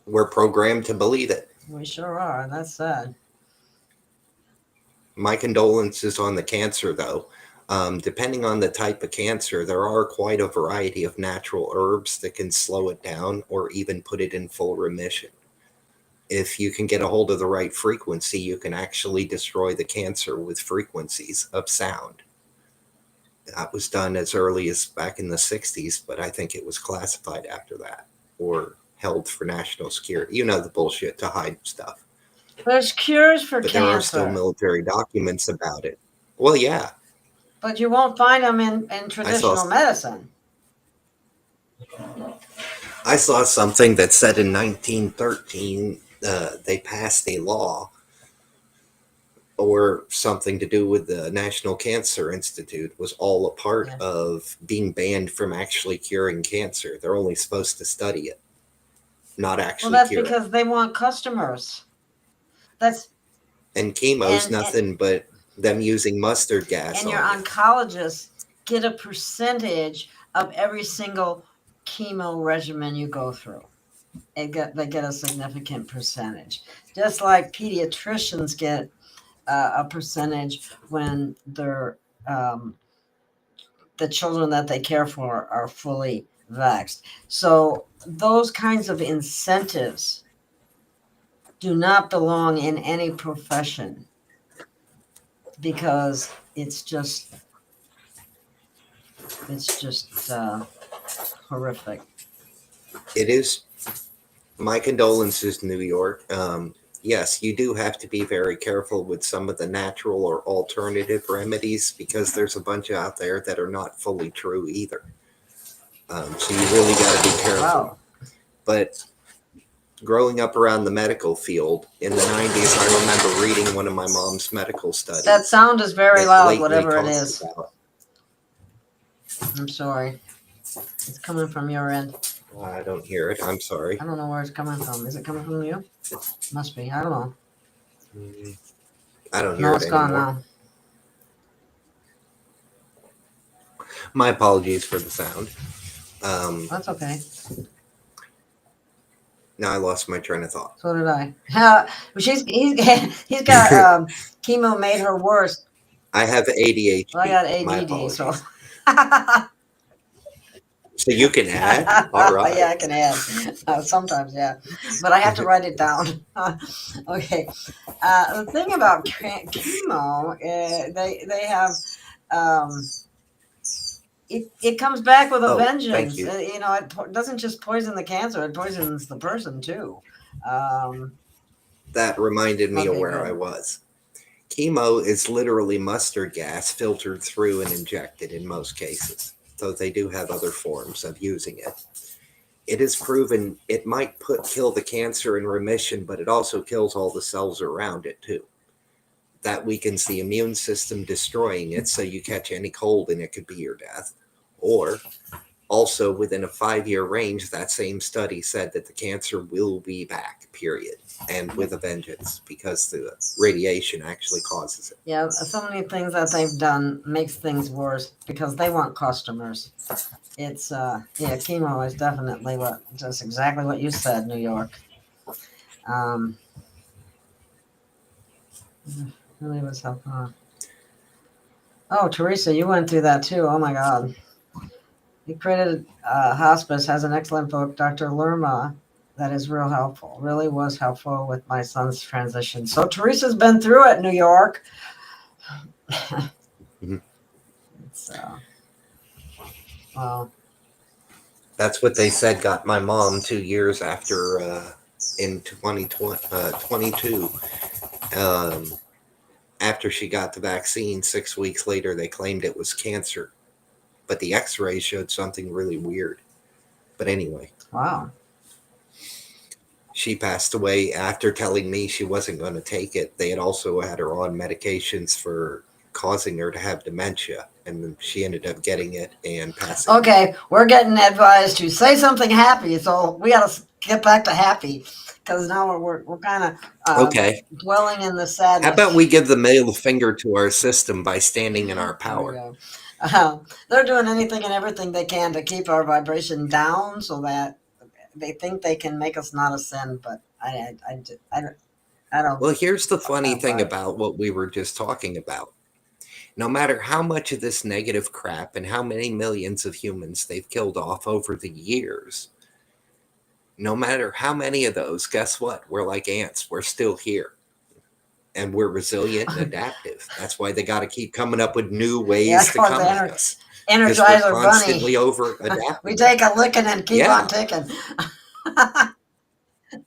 We're programmed to believe it. We sure are. That's sad. My condolences on the cancer, though. Depending on the type of cancer, there are quite a variety of natural herbs that can slow it down or even put it in full remission. If you can get a hold of the right frequency, you can actually destroy the cancer with frequencies of sound. That was done as early as back in the 60s, but I think it was classified after that or held for national security. You know, the bullshit to hide stuff. There's cures for But cancer. there are still military documents about it. Well, yeah. But you won't find them in traditional medicine. I saw something that said in 1913 they passed a law or something to do with the National Cancer Institute was all a part of being banned from actually curing cancer. They're only supposed to study it, not actually that's cure because they want customers. And chemo's nothing but them using mustard gas. And your oncologists get a percentage of every single chemo regimen you go through. They get a significant percentage. Just like pediatricians get a percentage when they're the children that they care for are fully vaxxed. So those kinds of incentives do not belong in any profession because it's just horrific. It is. My condolences, New York. Yes, you do have to be very careful with some of the natural or alternative remedies because there's a bunch out there that are not fully true either. So you really got to be careful. Wow. But growing up around the medical field in the 90s, I remember reading one of my mom's medical studies. That sound is very that loud, blatantly whatever it talked is. about- I'm sorry. It's coming from your end. I don't hear it. I'm sorry. I don't know where it's coming from. Is it coming from you? Must be. I don't know. I don't hear No, it it's anymore. gone now. My apologies for the sound. That's okay. Now I lost my train of thought. So did I. He's got chemo made her worse. I have ADHD. Well, I got My ADD, apologies. so. So you can add? All right. Yeah, I can add. Sometimes, yeah. But I have to write it down. Okay. The thing about chemo, they have, it comes back with a Oh, vengeance. thank you. It doesn't just poison the cancer, it poisons the person too. That reminded me of Okay, where good. I was. Chemo is literally mustard gas filtered through and injected in most cases, though they do have other forms of using it. It is proven it might kill the cancer in remission, but it also kills all the cells around it too. That weakens the immune system, destroying it, so you catch any cold and it could be your death. Or also within a 5-year range, that same study said that the cancer will be back, period, and with a vengeance, because the radiation actually causes it. Yeah, so many things that they've done makes things worse because they want customers. It's chemo is definitely just exactly what you said, New York. Really was helpful. Oh, Teresa, you went through that too. Oh my God. You created hospice, has an excellent book, Dr. Lerma, that is real helpful. Really was helpful with my son's transition. So Teresa's been through it, New York. Mm-hmm. It's well. That's what they said got my mom 2 years after in 2022. After she got the vaccine, 6 weeks later, they claimed it was cancer. But the x-ray showed something really weird. But anyway. Wow. She passed away after telling me she wasn't going to take it. They had also had her on medications for causing her to have dementia. And then she ended up getting it and passing. Okay, we're getting advised to say something happy. So we got to get back to happy. Because now we're kind of okay. dwelling in the sadness. How about we give the middle finger to our system by standing in our power? They're doing anything and everything they can to keep our vibration down so that they think they can make us not ascend. But I don't. Well, here's the funny thing about what we were just talking about. No matter how much of this negative crap and how many millions of humans they've killed off over the years, no matter how many of those, guess what? We're like ants. We're still here. And we're resilient and adaptive. That's why they got to keep coming up with new ways to come at us. Energizer we're constantly over adapting. We take a licking and keep on ticking.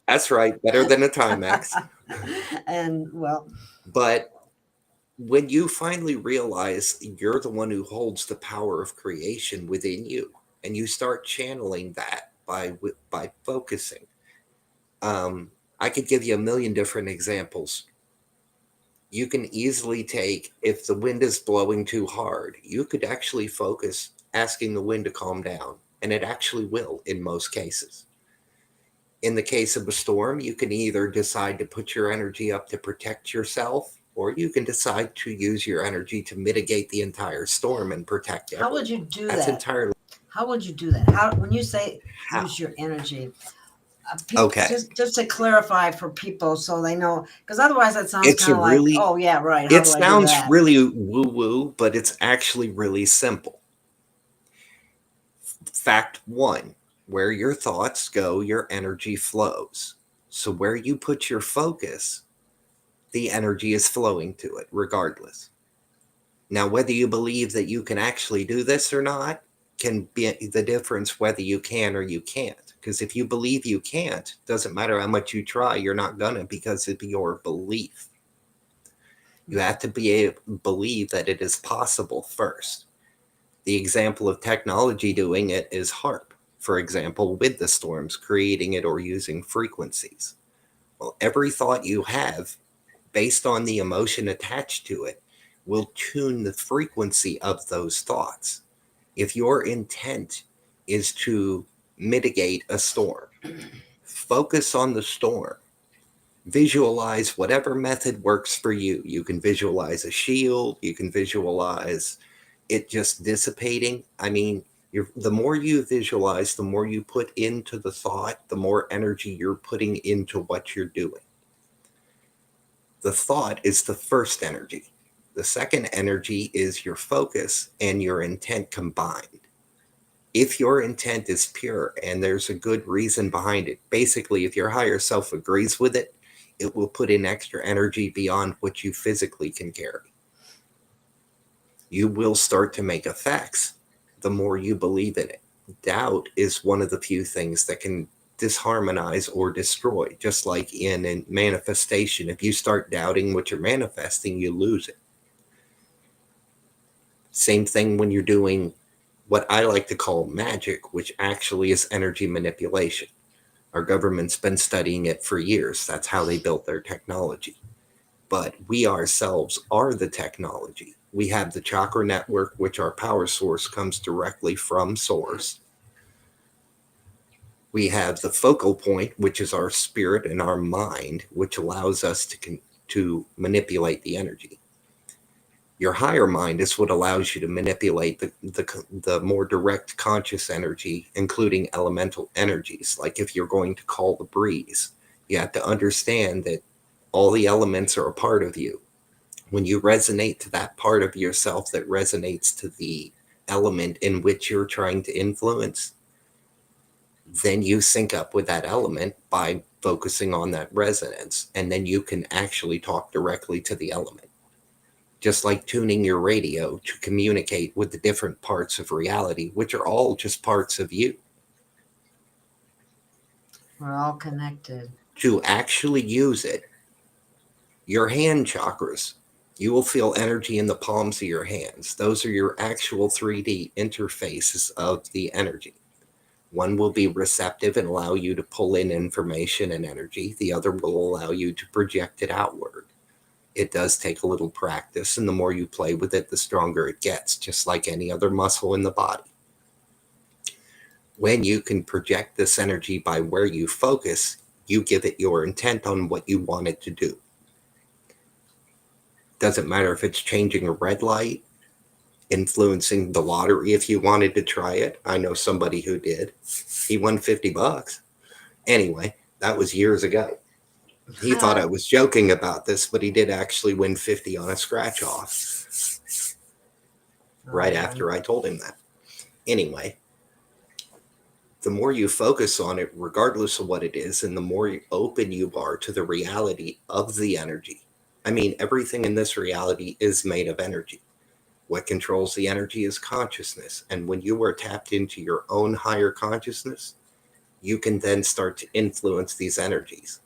That's right. Better than a Timex. And well. But when you finally realize you're the one who holds the power of creation within you, and you start channeling that by focusing. I could give you a million different examples. You can easily take, if the wind is blowing too hard, you could actually focus asking the wind to calm down, and it actually will in most cases. In the case of a storm, you can either decide to put your energy up to protect yourself, or you can decide to use your energy to mitigate the entire storm and protect everyone. How would you do That's that? Entirely. How would you do that? When you say use your energy, okay. Just to clarify for people so they know, because otherwise that sounds kind of really, like, oh yeah, right. It sounds really woo-woo, but it's actually really simple. Fact 1, where your thoughts go, your energy flows. So where you put your focus, the energy is flowing to it regardless. Now, whether you believe that you can actually do this or not, can be the difference whether you can or you can't. Because if you believe you can't, doesn't matter how much you try, you're not gonna, because it's your belief. You have to believe that it is possible first. The example of technology doing it is HARP, for example, with the storms, creating it or using frequencies. Well, every thought you have, based on the emotion attached to it, will tune the frequency of those thoughts. If your intent is to mitigate a storm, focus on the storm. Visualize whatever method works for you. You can visualize a shield. You can visualize it just dissipating. I mean, the more you visualize, the more you put into the thought, the more energy you're putting into what you're doing. The thought is the first energy. The second energy is your focus and your intent combined. If your intent is pure and there's a good reason behind it, basically, if your higher self agrees with it, it will put in extra energy beyond what you physically can carry. You will start to make effects the more you believe in it. Doubt is one of the few things that can disharmonize or destroy, just like in a manifestation. If you start doubting what you're manifesting, you lose it. Same thing when you're doing what I like to call magic, which actually is energy manipulation. Our government's been studying it for years. That's how they built their technology. But we ourselves are the technology. We have the chakra network, which our power source comes directly from source. We have the focal point, which is our spirit and our mind, which allows us to manipulate the energy. Your higher mind is what allows you to manipulate the more direct conscious energy, including elemental energies. Like if you're going to call the breeze, you have to understand that all the elements are a part of you. When you resonate to that part of yourself that resonates to the element in which you're trying to influence, then you sync up with that element by focusing on that resonance. And then you can actually talk directly to the element. Just like tuning your radio to communicate with the different parts of reality, which are all just parts of you. We're all connected. To actually use it, your hand chakras, you will feel energy in the palms of your hands. Those are your actual 3D interfaces of the energy. One will be receptive and allow you to pull in information and energy. The other will allow you to project it outward. It does take a little practice, and the more you play with it, the stronger it gets, just like any other muscle in the body. When you can project this energy by where you focus, you give it your intent on what you want it to do. Doesn't matter if it's changing a red light, influencing the lottery if you wanted to try it. I know somebody who did. He won $50. Anyway, that was years ago. He thought I was joking about this, but he did actually win 50 on a scratch off right after I told him that. Anyway, the more you focus on it, regardless of what it is, and the more open you are to the reality of the energy. I mean, everything in this reality is made of energy. What controls the energy is consciousness. And when you are tapped into your own higher consciousness, you can then start to influence these energies.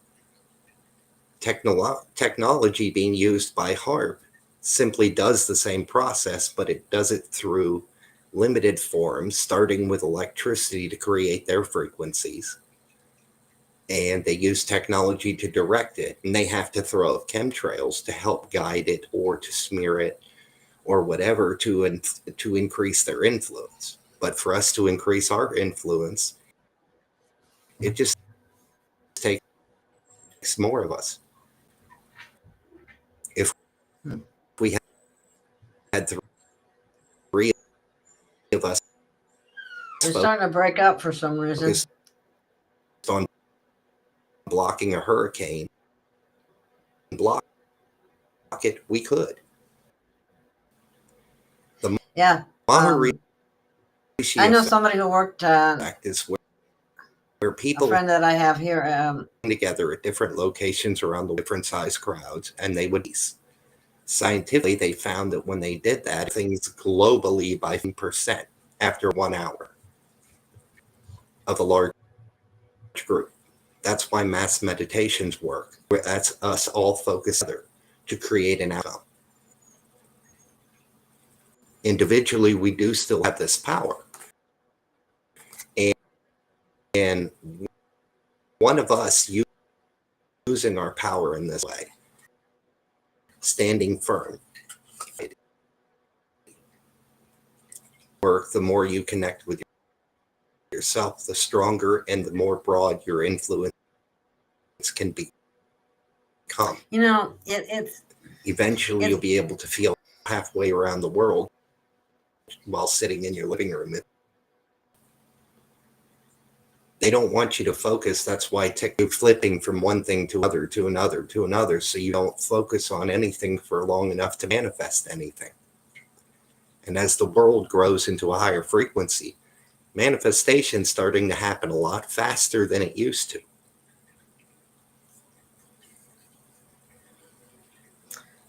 Technology being used by HARP simply does the same process, but it does it through limited forms, starting with electricity to create their frequencies. And they use technology to direct it, and they have to throw out chemtrails to help guide it or to smear it or whatever to increase their influence. But for us to increase our influence, it just takes more of us. If we had 3 of us It's starting to break up for some reason. focused on blocking a hurricane, block it, we could. Yeah. Maharishi I know somebody who worked, effect is where a people friend that I have here. together at different locations around the different size crowds, and they would. Scientifically, they found that when they did that, things globally by 10%. after 1 hour of a large group. That's why mass meditations work. That's us all focused together to create an outcome. Individually, we do still have this power. And one of us using our power in this way, standing firm, or the more you connect with yourself, the stronger and the more broad your influence can become. You know, it's eventually you'll be able to feel halfway around the world while sitting in your living room. They don't want you to focus. That's why you're flipping from one thing to another, to another, to another, so you don't focus on anything for long enough to manifest anything. And as the world grows into a higher frequency, manifestation's starting to happen a lot faster than it used to.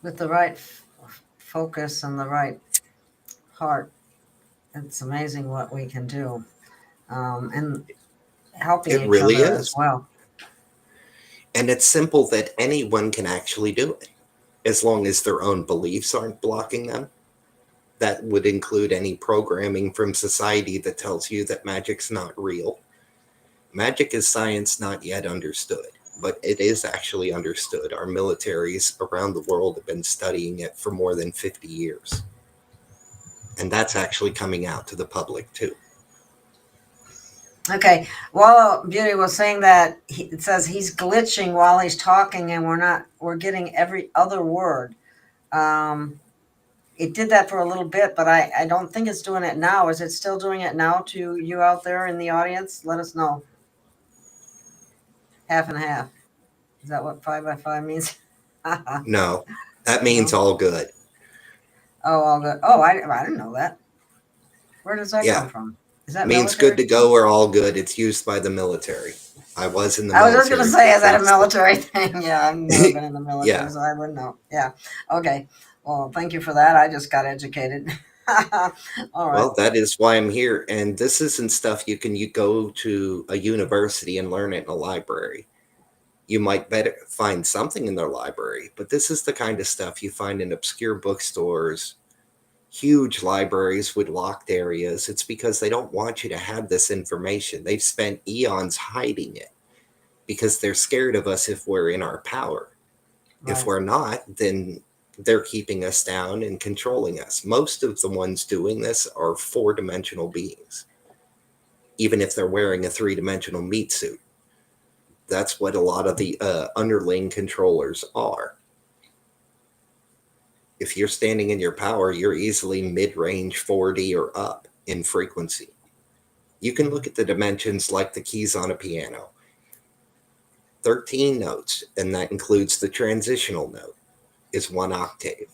with the right focus and the right heart. It's amazing what we can do, and helping It each really other is. as well. And it's simple that anyone can actually do it, as long as their own beliefs aren't blocking them. That would include any programming from society that tells you that magic's not real. Magic is science not yet understood, but it is actually understood. Our militaries around the world have been studying it for more than 50 years. And that's actually coming out to the public too. Okay, well, Beauty was saying that it says he's glitching while he's talking, and we're getting every other word. It did that for a little bit, but I don't think it's doing it now. Is it still doing it now to you out there in the audience? Let us know. Half and half. Is that what 5 by 5 means? No, that means all good. Oh, all good. Oh, I didn't know that. Where does that Yeah. come from? Is that Means military? good to go or all good. It's used by the military. I was in the I was military. just going to say, is that a military thing? Yeah, I've never been in the military, Yeah. so I wouldn't know. Yeah. Okay. Well, thank you for that. I just got educated. All right. Well, that is why I'm here. And this isn't stuff you go to a university and learn it in a library. You might better find something in their library, but this is the kind of stuff you find in obscure bookstores, huge libraries with locked areas. It's because they don't want you to have this information. They've spent eons hiding it because they're scared of us if we're in our power. Right. If we're not, then they're keeping us down and controlling us. Most of the ones doing this are 4-dimensional beings, even if they're wearing a 3-dimensional meat suit. That's what a lot of the underling controllers are. If you're standing in your power, you're easily mid-range 4D or up in frequency. You can look at the dimensions like the keys on a piano. 13 notes, and that includes the transitional note, is 1 octave.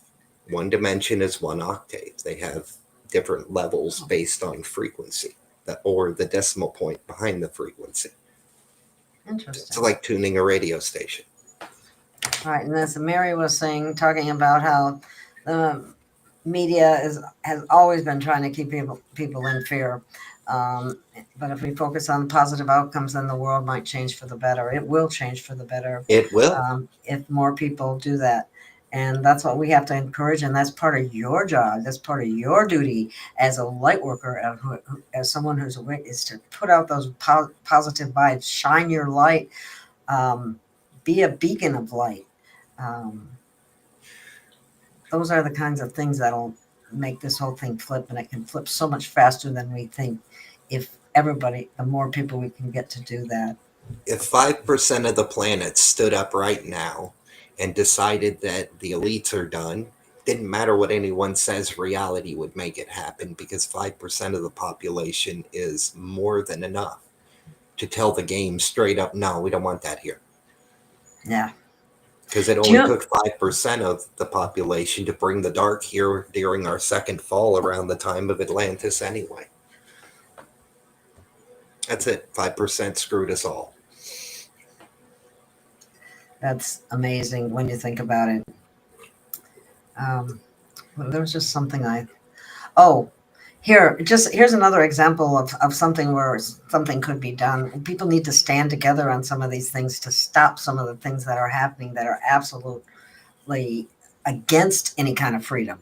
1 dimension is 1 octave. They have different levels based on frequency, or the decimal point behind the frequency. Interesting. It's like tuning a radio station. All right, and as Mary was saying, talking about how the media has always been trying to keep people in fear. But if we focus on positive outcomes, then the world might change for the better. It will change for the better. It will. If more people do that. And that's what we have to encourage. And that's part of your job. That's part of your duty as a light worker, as someone who's awake, is to put out those positive vibes, shine your light, be a beacon of light. Those are the kinds of things that'll make this whole thing flip, and it can flip so much faster than we think if the more people we can get to do that. If 5% of the planet stood up right now and decided that the elites are done, didn't matter what anyone says, reality would make it happen, because 5% of the population is more than enough to tell the game straight up, no, we don't want that here. Yeah. Because it only took 5% of the population to bring the dark here during our second fall around the time of Atlantis anyway. That's it. 5% screwed us all. That's amazing when you think about it. Well, there was just something Here's another example of something where something could be done. People need to stand together on some of these things to stop some of the things that are happening that are absolutely against any kind of freedom.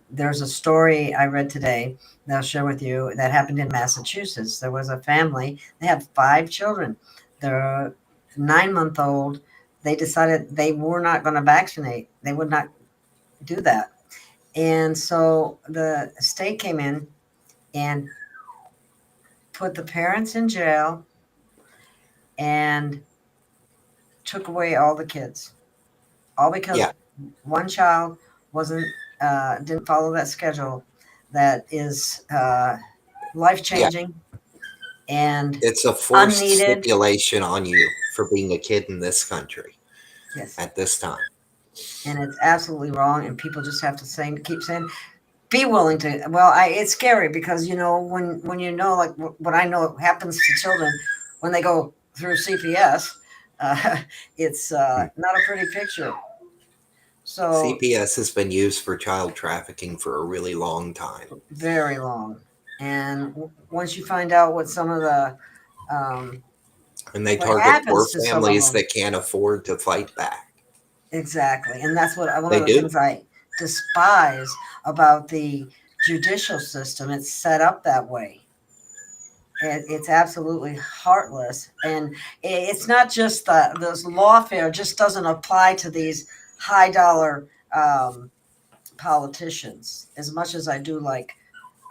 There's a story I read today that I'll share with you that happened in Massachusetts. There was a family, they had 5 children. They're 9-month old. They decided they were not going to vaccinate, they would not do that. And so the state came in and put the parents in jail and took away all the kids, all because Yeah, one child wasn't didn't follow that schedule that is life yeah. changing and It's a forced unneeded. stipulation on you for being a kid in this country Yes, at this time. and it's absolutely wrong. And people just have to keep saying, be willing to. Well, it's scary because when you know like what I know happens to children when they go through CPS, uh, it's Hmm. not a pretty picture. So CPS has been used for child trafficking for a really long time. very long, and once you find out what some of the um, And they what target poor happens to some of families them. that can't afford to fight back. Exactly. And that's one of They the do. things I despise about the judicial system. It's set up that way. It's absolutely heartless. And it's not just this lawfare just doesn't apply to these high dollar politicians as much as I do like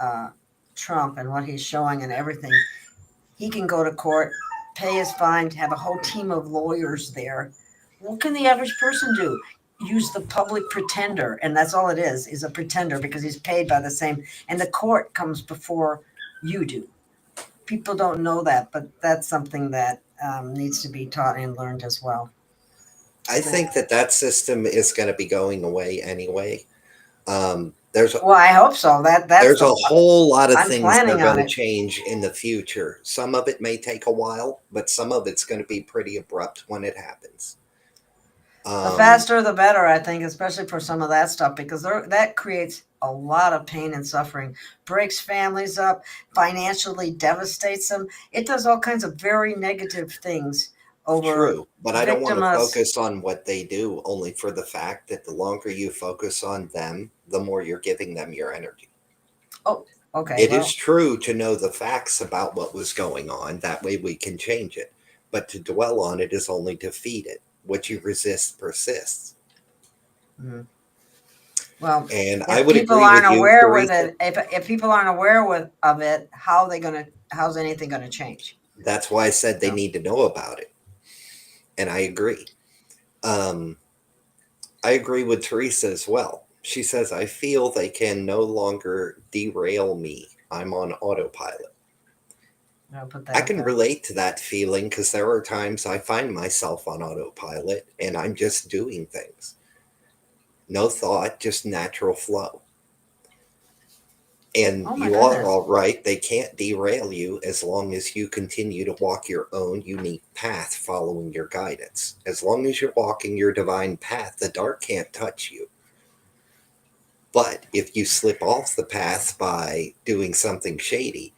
uh, Trump and what he's showing and everything. He can go to court, pay his fine, have a whole team of lawyers there. What can the average person do? Use the public pretender, and that's all it is a pretender because he's paid by the same. And the court comes before you do. People don't know that, but that's something that needs to be taught and learned as well. I think that system is going to be going away anyway. There's Well, I hope so. That's there's the a whole lot of I'm things that are planning going on to it. change in the future. Some of it may take a while, but some of it's going to be pretty abrupt when it happens. The Um, faster, the better, I think, especially for some of that stuff, because that creates a lot of pain and suffering, breaks families up, financially devastates them. It does all kinds of very negative things over True, but I don't want to victimus. focus on what they do only for the fact that the longer you focus on them, the more you're giving them your energy. Oh, okay. It Well, is true to know the facts about what was going on. That way we can change it. But to dwell on it is only to feed it. What you resist persists. mm, well, And I if would people agree aren't with you, aware with Teresa. it, if people aren't aware of it, how's anything gonna change? That's why I said they No. need to know about it. And I agree. Um, I agree with Teresa as well. She says, I feel they can no longer derail me. I'm on autopilot. I'll put I that can there. relate to that feeling because there are times I find myself on autopilot and I'm just doing things. No thought, just natural flow. And Oh my you are goodness. all right. They can't derail you as long as you continue to walk your own unique path following your guidance. As long as you're walking your divine path, the dark can't touch you. But if you slip off the path by doing something shady,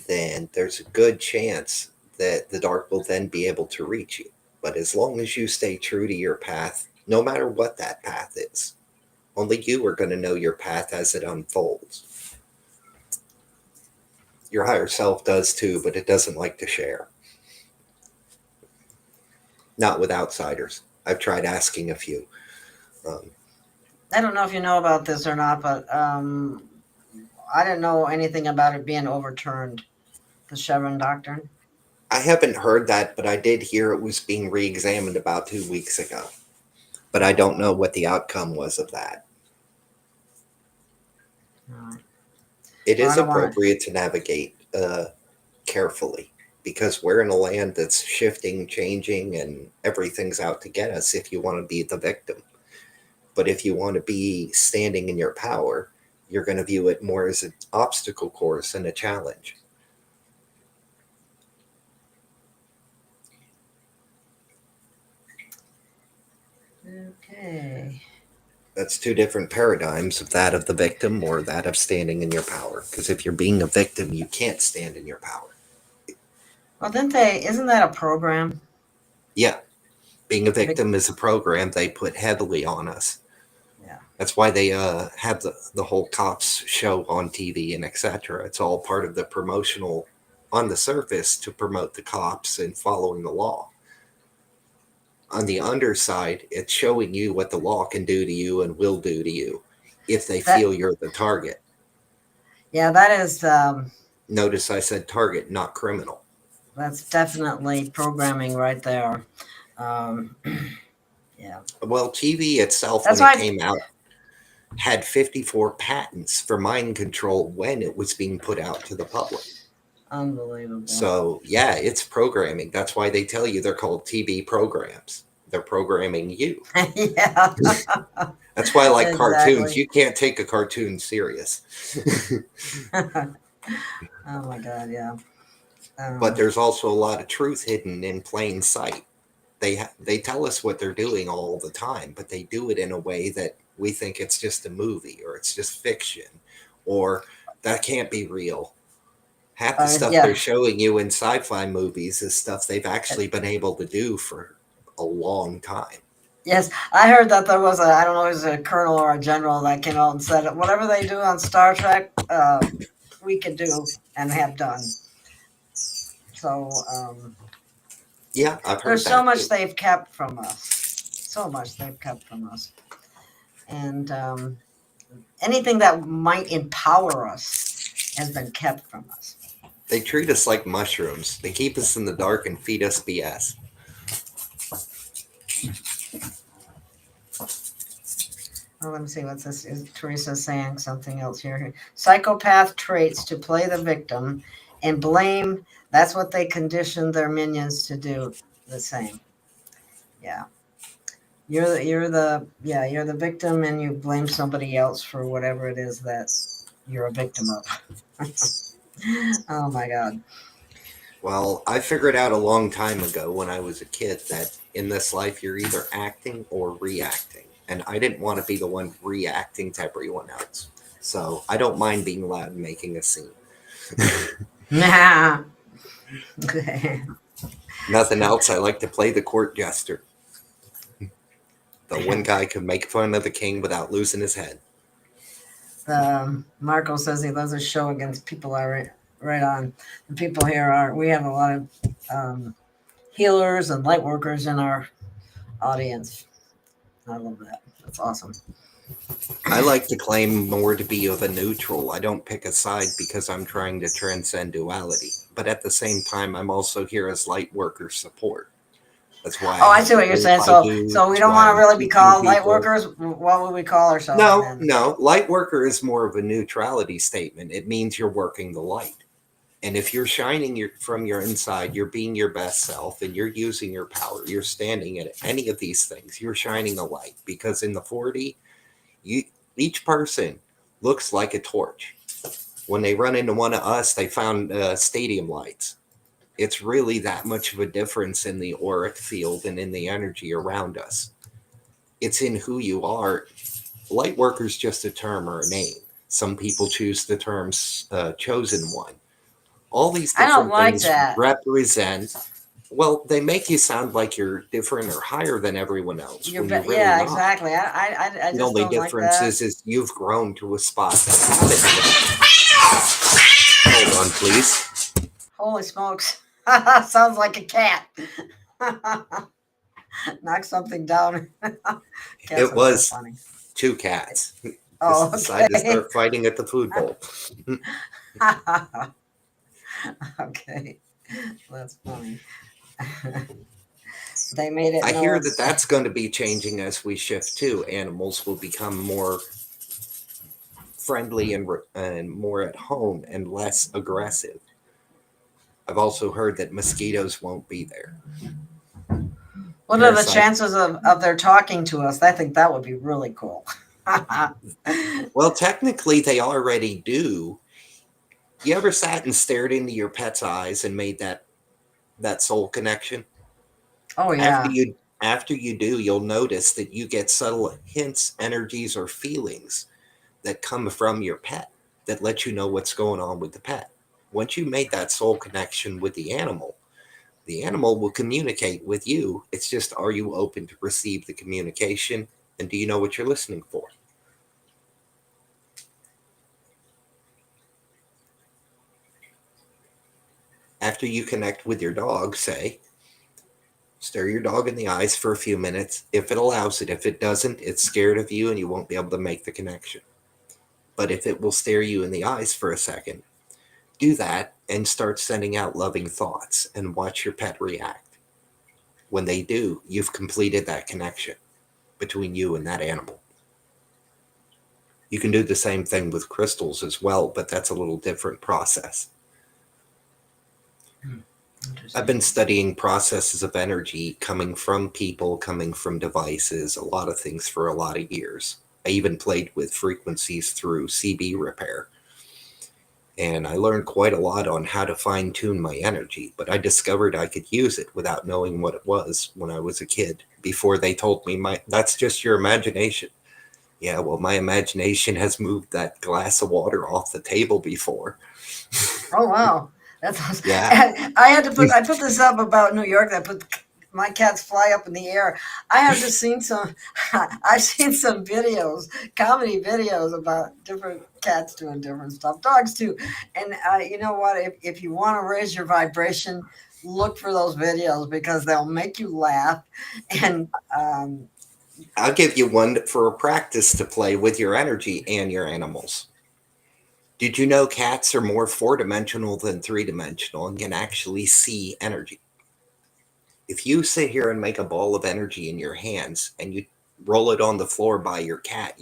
then there's a good chance that the dark will then be able to reach you. But as long as you stay true to your path, no matter what that path is, only you are going to know your path as it unfolds. Your higher self does too, but it doesn't like to share. Not with outsiders. I've tried asking a few. Um, I don't know if you know about this or not, but I didn't know anything about it being overturned, the Chevron doctrine. I haven't heard that, but I did hear it was being re examined about 2 weeks ago. But I don't know what the outcome was of that. Right. It Well, I is don't want to. appropriate to navigate carefully because we're in a land that's shifting, changing, and everything's out to get us if you want to be the victim. But if you want to be standing in your power, you're going to view it more as an obstacle course and a challenge. Okay. That's two different paradigms of that of the victim or that of standing in your power. Because if you're being a victim, you can't stand in your power. Well, isn't that a program? Yeah. Being a victim is a program they put heavily on us. Yeah. That's why they have the whole cops show on TV and etc. It's all part of the promotional on the surface to promote the cops and following the law. On the underside, it's showing you what the law can do to you and will do to you if they feel you're the target. Yeah, that is. Notice I said target, not criminal. That's definitely programming right there. Yeah. Well, TV itself, That's when why it came out, had 54 patents for mind control when it was being put out to the public. Unbelievable. So, yeah, it's programming. That's why they tell you they're called TV programs. They're programming you. Yeah. That's why I like cartoons. Exactly. You can't take a cartoon serious. Oh my God, yeah. But there's also a lot of truth hidden in plain sight. They tell us what they're doing all the time, but they do it in a way that we think it's just a movie or it's just fiction or that can't be real. Half the stuff they're showing you in sci-fi movies is stuff they've actually been able to do for a long time. Yes, I heard that there was I don't know, it was a colonel or a general that came out and said, whatever they do on Star Trek, we could do and have done. So, yeah, I've heard there's so much too. They've kept from us. So much they've kept from us. And anything that might empower us has been kept from us. They treat us like mushrooms. They keep us in the dark and feed us BS. Oh, let me see what's this. Teresa's saying something else here. Psychopath traits to play the victim and blame. That's what they condition their minions to do. The same. Yeah. You're the victim and you blame somebody else for whatever it is that you're a victim of. Oh my God. Well, I figured out a long time ago when I was a kid that in this life you're either acting or reacting. And I didn't want to be the one reacting to everyone else. So I don't mind being loud and making a scene. Nah. Nothing else. I like to play the court jester. The one guy could make fun of the king without losing his head. Marco says he loves his show against people are right on. The people here we have a lot of healers and light workers in our audience. I love that. That's awesome. I like to claim more to be of a neutral. I don't pick a side because I'm trying to transcend duality. But at the same time, I'm also here as light worker support. That's why. Oh, I see what you're saying. So we don't want to really be called light workers. What would we call ourselves? No. Light worker is more of a neutrality statement. It means you're working the light. And if you're shining from your inside, you're being your best self and you're using your power. You're standing at any of these things. You're shining a light because in the 4D, each person looks like a torch. When they run into one of us, they found stadium lights. It's really that much of a difference in the auric field and in the energy around us. It's in who you are. Light worker is just a term or a name. Some people choose the term chosen one. All these different things represent. Well, they make you sound like you're different or higher than everyone else. You're really not. Exactly. I the only difference is you've grown to a spot that hold on, please. Holy smokes. Sounds like a cat. Knock something down. It was two cats. Oh, decided to start fighting at the food bowl. Okay, that's funny. They made it. I hear that that's going to be changing as we shift too. Animals will become more friendly and more at home and less aggressive. I've also heard that mosquitoes won't be there. What are the chances of their talking to us? I think that would be really cool. Well, technically, they already do. You ever sat and stared into your pet's eyes and made that soul connection? Oh, yeah. After you do, you'll notice that you get subtle hints, energies, or feelings that come from your pet that let you know what's going on with the pet. Once you made that soul connection with the animal will communicate with you. It's just, are you open to receive the communication? And do you know what you're listening for? After you connect with your dog, say, stare your dog in the eyes for a few minutes, if it allows it. If it doesn't, it's scared of you and you won't be able to make the connection. But if it will stare you in the eyes for a second, do that and start sending out loving thoughts and watch your pet react. When they do, you've completed that connection between you and that animal. You can do the same thing with crystals as well, but that's a little different process. I've been studying processes of energy coming from people, coming from devices, a lot of things for a lot of years. I even played with frequencies through CB repair. And I learned quite a lot on how to fine tune my energy, but I discovered I could use it without knowing what it was when I was a kid, before they told me, that's just your imagination. Yeah, well, my imagination has moved that glass of water off the table before. Oh, wow. That's awesome. Yeah. I put this up about New York. I put my cats fly up in the air. I've seen some videos, comedy videos about different cats doing different stuff, dogs too. And you know what? If you want to raise your vibration, look for those videos because they'll make you laugh. And I'll give you one for a practice to play with your energy and your animals. Did you know cats are more 4-dimensional than 3-dimensional and can actually see energy? If you sit here and make a ball of energy in your hands and you roll it on the floor by your cat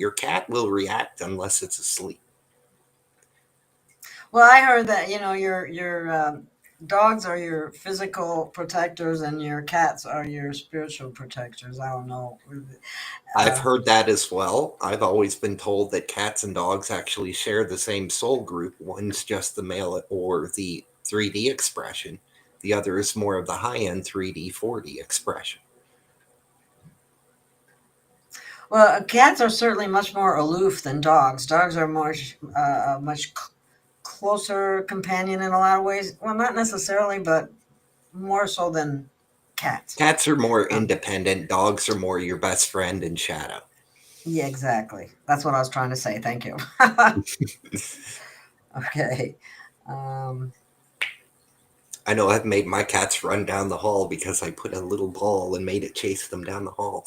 will react unless it's asleep. Well, I heard that, your dogs are your physical protectors and your cats are your spiritual protectors. I don't know. I've heard that as well. I've always been told that cats and dogs actually share the same soul group. One's just the male or the 3D expression. The other is more of the high-end 3D, 4D expression. Well, cats are certainly much more aloof than dogs. Dogs are much closer companion in a lot of ways. Well, not necessarily, but more so than cats. Cats are more independent. Dogs are more your best friend in shadow. Yeah, exactly. That's what I was trying to say. Thank you. Okay. I know I've made my cats run down the hall because I put a little ball and made it chase them down the hall.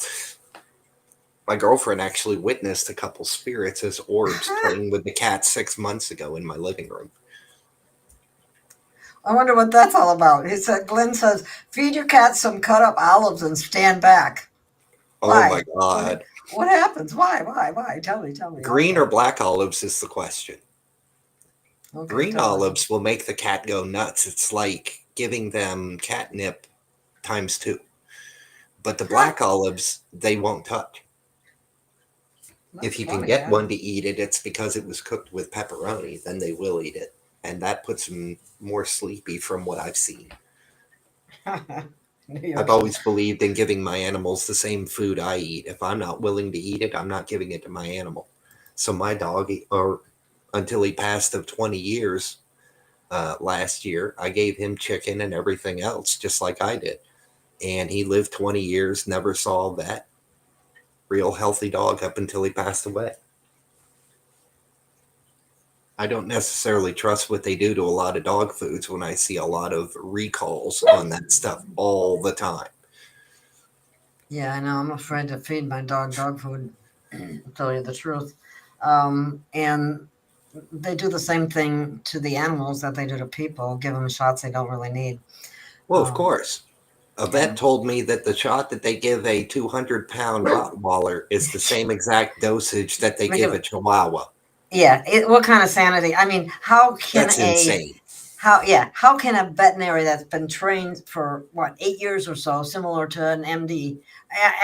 My girlfriend actually witnessed a couple spirits as orbs playing with the cat 6 months ago in my living room. I wonder what that's all about. He said, Glenn says, feed your cat some cut up olives and stand back. Why? Oh my God. What happens? Why? Tell me. Green or black olives is the question. Okay, green olives will make the cat go nuts. It's like giving them catnip times 2. But the black olives, they won't touch. If you can get one to eat it, it's because it was cooked with pepperoni. Then they will eat it. And that puts them more sleepy from what I've seen. I've always believed in giving my animals the same food I eat. If I'm not willing to eat it, I'm not giving it to my animal. So my dog, or until he passed of 20 years last year, I gave him chicken and everything else, just like I did. And he lived 20 years, never saw a vet. Real healthy dog up until he passed away. I don't necessarily trust what they do to a lot of dog foods when I see a lot of recalls on that stuff all the time. Yeah, I know. I'm afraid to feed my dog food, to tell you the truth. And they do the same thing to the animals that they do to people, give them shots they don't really need. Well, of course. A vet told me that the shot that they give a 200-pound Rottweiler is the same exact dosage that they give a Chihuahua. Yeah. What kind of sanity? I mean, how can That's insane. How can a veterinary that's been trained for 8 years or so, similar to an MD,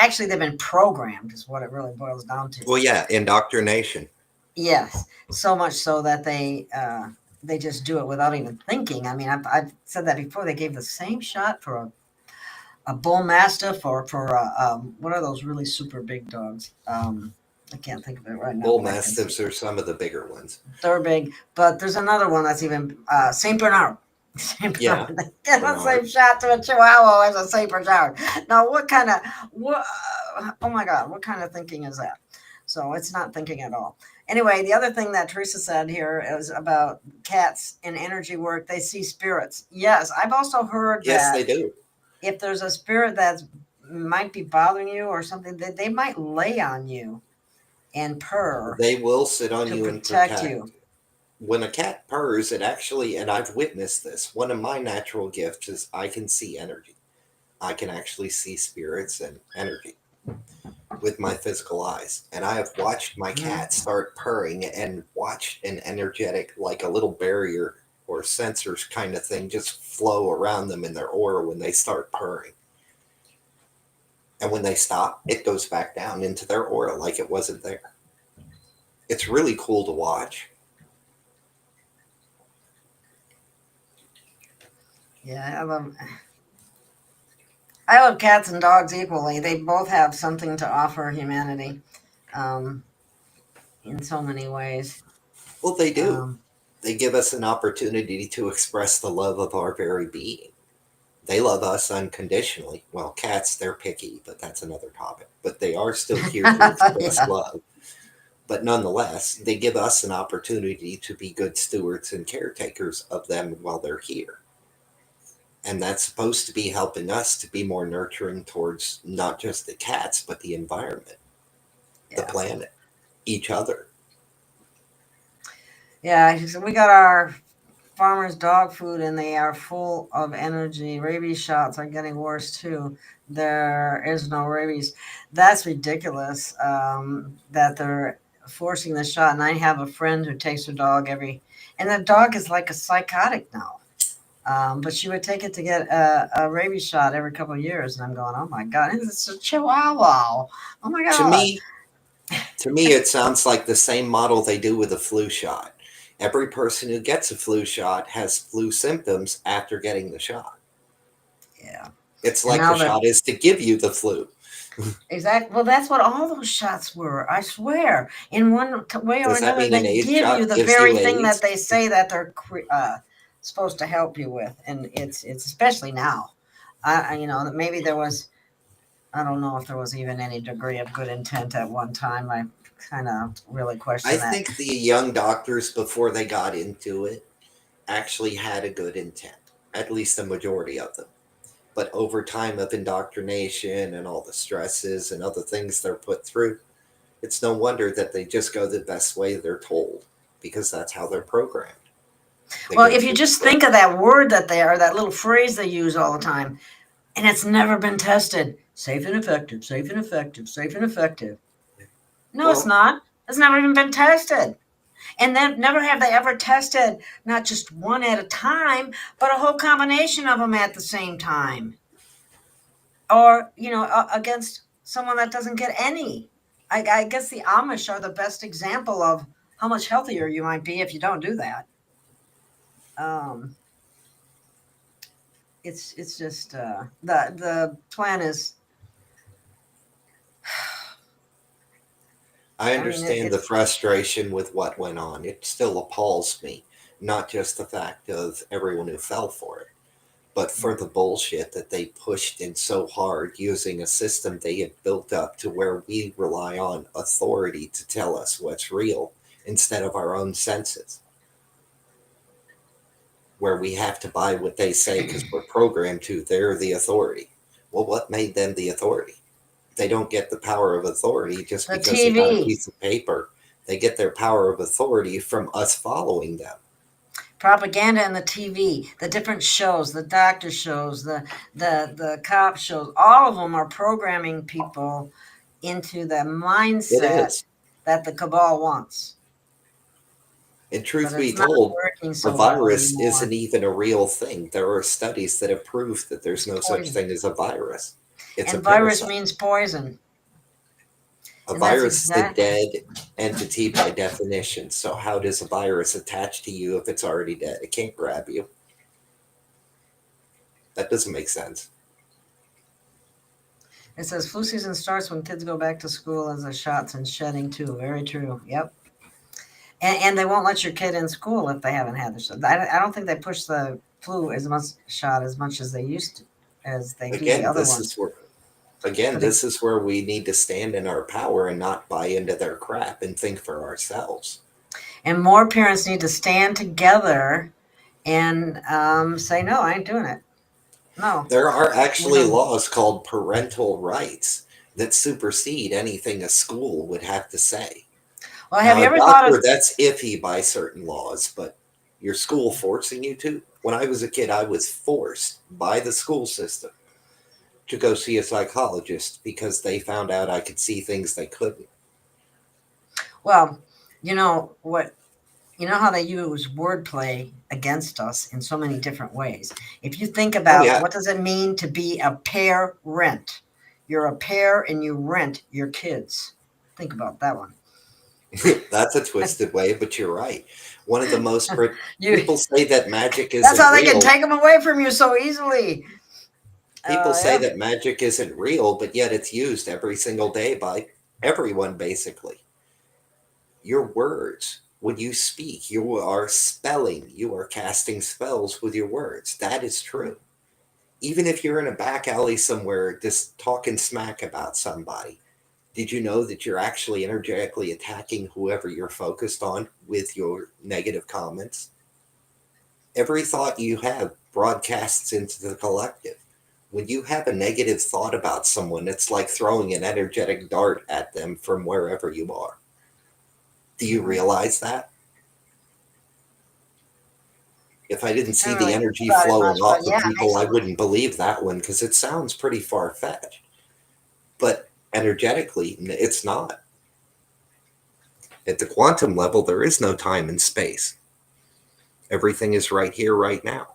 actually they've been programmed is what it really boils down to. Well, yeah, indoctrination. Yes, so much so that they just do it without even thinking. I mean, I've said that before. They gave the same shot for a bull mastiff, or for what are those really super big dogs? I can't think of it right now. Bull But I can see mastiffs are some of the bigger ones. they're big, but there's another one that's even Saint Bernard. Saint Yeah, Bernard. They get the same Bernard. shot to a Chihuahua as a Saint Bernard. Now, what? Oh my God, what kind of thinking is that? So it's not thinking at all. Anyway, the other thing that Teresa said here is about cats in energy work. They see spirits. Yes, I've also heard Yes, that they do. if there's a spirit that might be bothering you or something, they might lay on you and purr They will sit on to you and protect protect. you. When a cat purrs, it actually, and I've witnessed this, one of my natural gifts is I can see energy. I can actually see spirits and energy with my physical eyes. And I have watched my cat start purring and watched an energetic, like a little barrier or sensors kind of thing, just flow around them in their aura when they start purring. And when they stop, it goes back down into their aura like it wasn't there. It's really cool to watch. Yeah, I love cats and dogs equally. They both have something to offer humanity, um, in so many ways. Well, they do. Um, They give us an opportunity to express the love of our very being. They love us unconditionally. Well, cats, they're picky, but that's another topic. But they are still here to express yeah, love. But nonetheless, they give us an opportunity to be good stewards and caretakers of them while they're here. And that's supposed to be helping us to be more nurturing towards not just the cats, but the environment, the yeah, planet, each other. yeah. So we got our farmers' dog food, and they are full of energy. Rabies shots are getting worse too. There is no rabies. That's ridiculous. That they're forcing the shot. And I have a friend who takes her dog and the dog is like a psychotic now. But she would take it to get a rabies shot every couple of years, and I'm going, oh my God, it's a Chihuahua. Oh my To God. me, to me, it sounds like the same model they do with a flu shot. Every person who gets a flu shot has flu symptoms after getting the shot. Yeah. It's And like the now that shot is to give you the flu. exactly, well, that's what all those shots were. I swear, in one way or Does that another, mean an they AIDS give you shot the gives you very thing that AIDS? they say that they're supposed to help you with, and it's especially now. That maybe there was. I don't know if there was even any degree of good intent at one time. I kind of really I question that. think the young doctors, before they got into it, actually had a good intent, at least the majority of them. But over time of indoctrination and all the stresses and other things they're put through, it's no wonder that they just go the best way they're told, because that's how they're programmed. They Well, go if you through the just book. think of that word that little phrase they use all the time, and it's never been tested. Safe and effective, safe and effective, safe and effective. No, it's Well, not. It's never even been tested. And then never have they ever tested not just one at a time, but a whole combination of them at the same time. Or, against someone that doesn't get any. I guess the Amish are the best example of how much healthier you might be if you don't do that. Um, it's just the plan is. I I mean, understand the it's frustration with what went on. It still appalls me, not just the fact of everyone who fell for it, but for the bullshit that they pushed in so hard using a system they had built up to where we rely on authority to tell us what's real instead of our own senses, where we have to buy what they say because we're programmed to. They're the authority. Well, what made them the authority? They don't get the power of authority just the because they got a TV. piece of paper. They get their power of authority from us following them. Propaganda and the TV, the different shows, the doctor shows, the cop shows, all of them are programming people into the It mindset is. that the cabal wants. And But truth be it's not told, working a so well virus isn't anymore. even a real thing. There are studies that have proved that there's It's no such poison. thing as a virus. It's a And virus parasite. means poison. A And that's virus is a exactly dead entity by definition. So how does a virus attach to you if it's already dead? It can't grab you. That doesn't make sense. It says flu season starts when kids go back to school as the shots and shedding too. Very true. Yep. And they won't let your kid in school if they haven't had the shot. I don't think they push the flu as much shot as much as they used to, as they do the Again, other this is ones. where again, But it, this is where we need to stand in our power and not buy into their crap and think for ourselves. and more parents need to stand together and say, no, I ain't doing it. No, There are we're actually not. laws called parental rights that supersede anything a school would have to say. Well, have Now, you a ever thought doctor, of, that's iffy by certain laws, but your school forcing you to? When I was a kid, I was forced by the school system to go see a psychologist because they found out I could see things they couldn't. well, you know what? You know how they use wordplay against us in so many different ways. If you think Oh, about yeah. what does it mean to be a parent? You're a pair and you rent your kids. Think about that one. That's a twisted way, but you're right. One of the most You. people say that magic That's isn't how they can real. take them away from you so easily. People say Yeah. that magic isn't real, but yet it's used every single day by everyone, basically. Your words, when you speak, you are spelling, you are casting spells with your words. That is true. Even if you're in a back alley somewhere just talking smack about somebody, did you know that you're actually energetically attacking whoever you're focused on with your negative comments? Every thought you have broadcasts into the collective. When you have a negative thought about someone, it's like throwing an energetic dart at them from wherever you are. Do you realize that? If I didn't I see don't the really think energy about it flowing much, but off of yeah, it people, makes I sense. wouldn't believe that one because it sounds pretty far fetched. But energetically, it's not. At the quantum level, there is no time and space. Everything is right here, right now.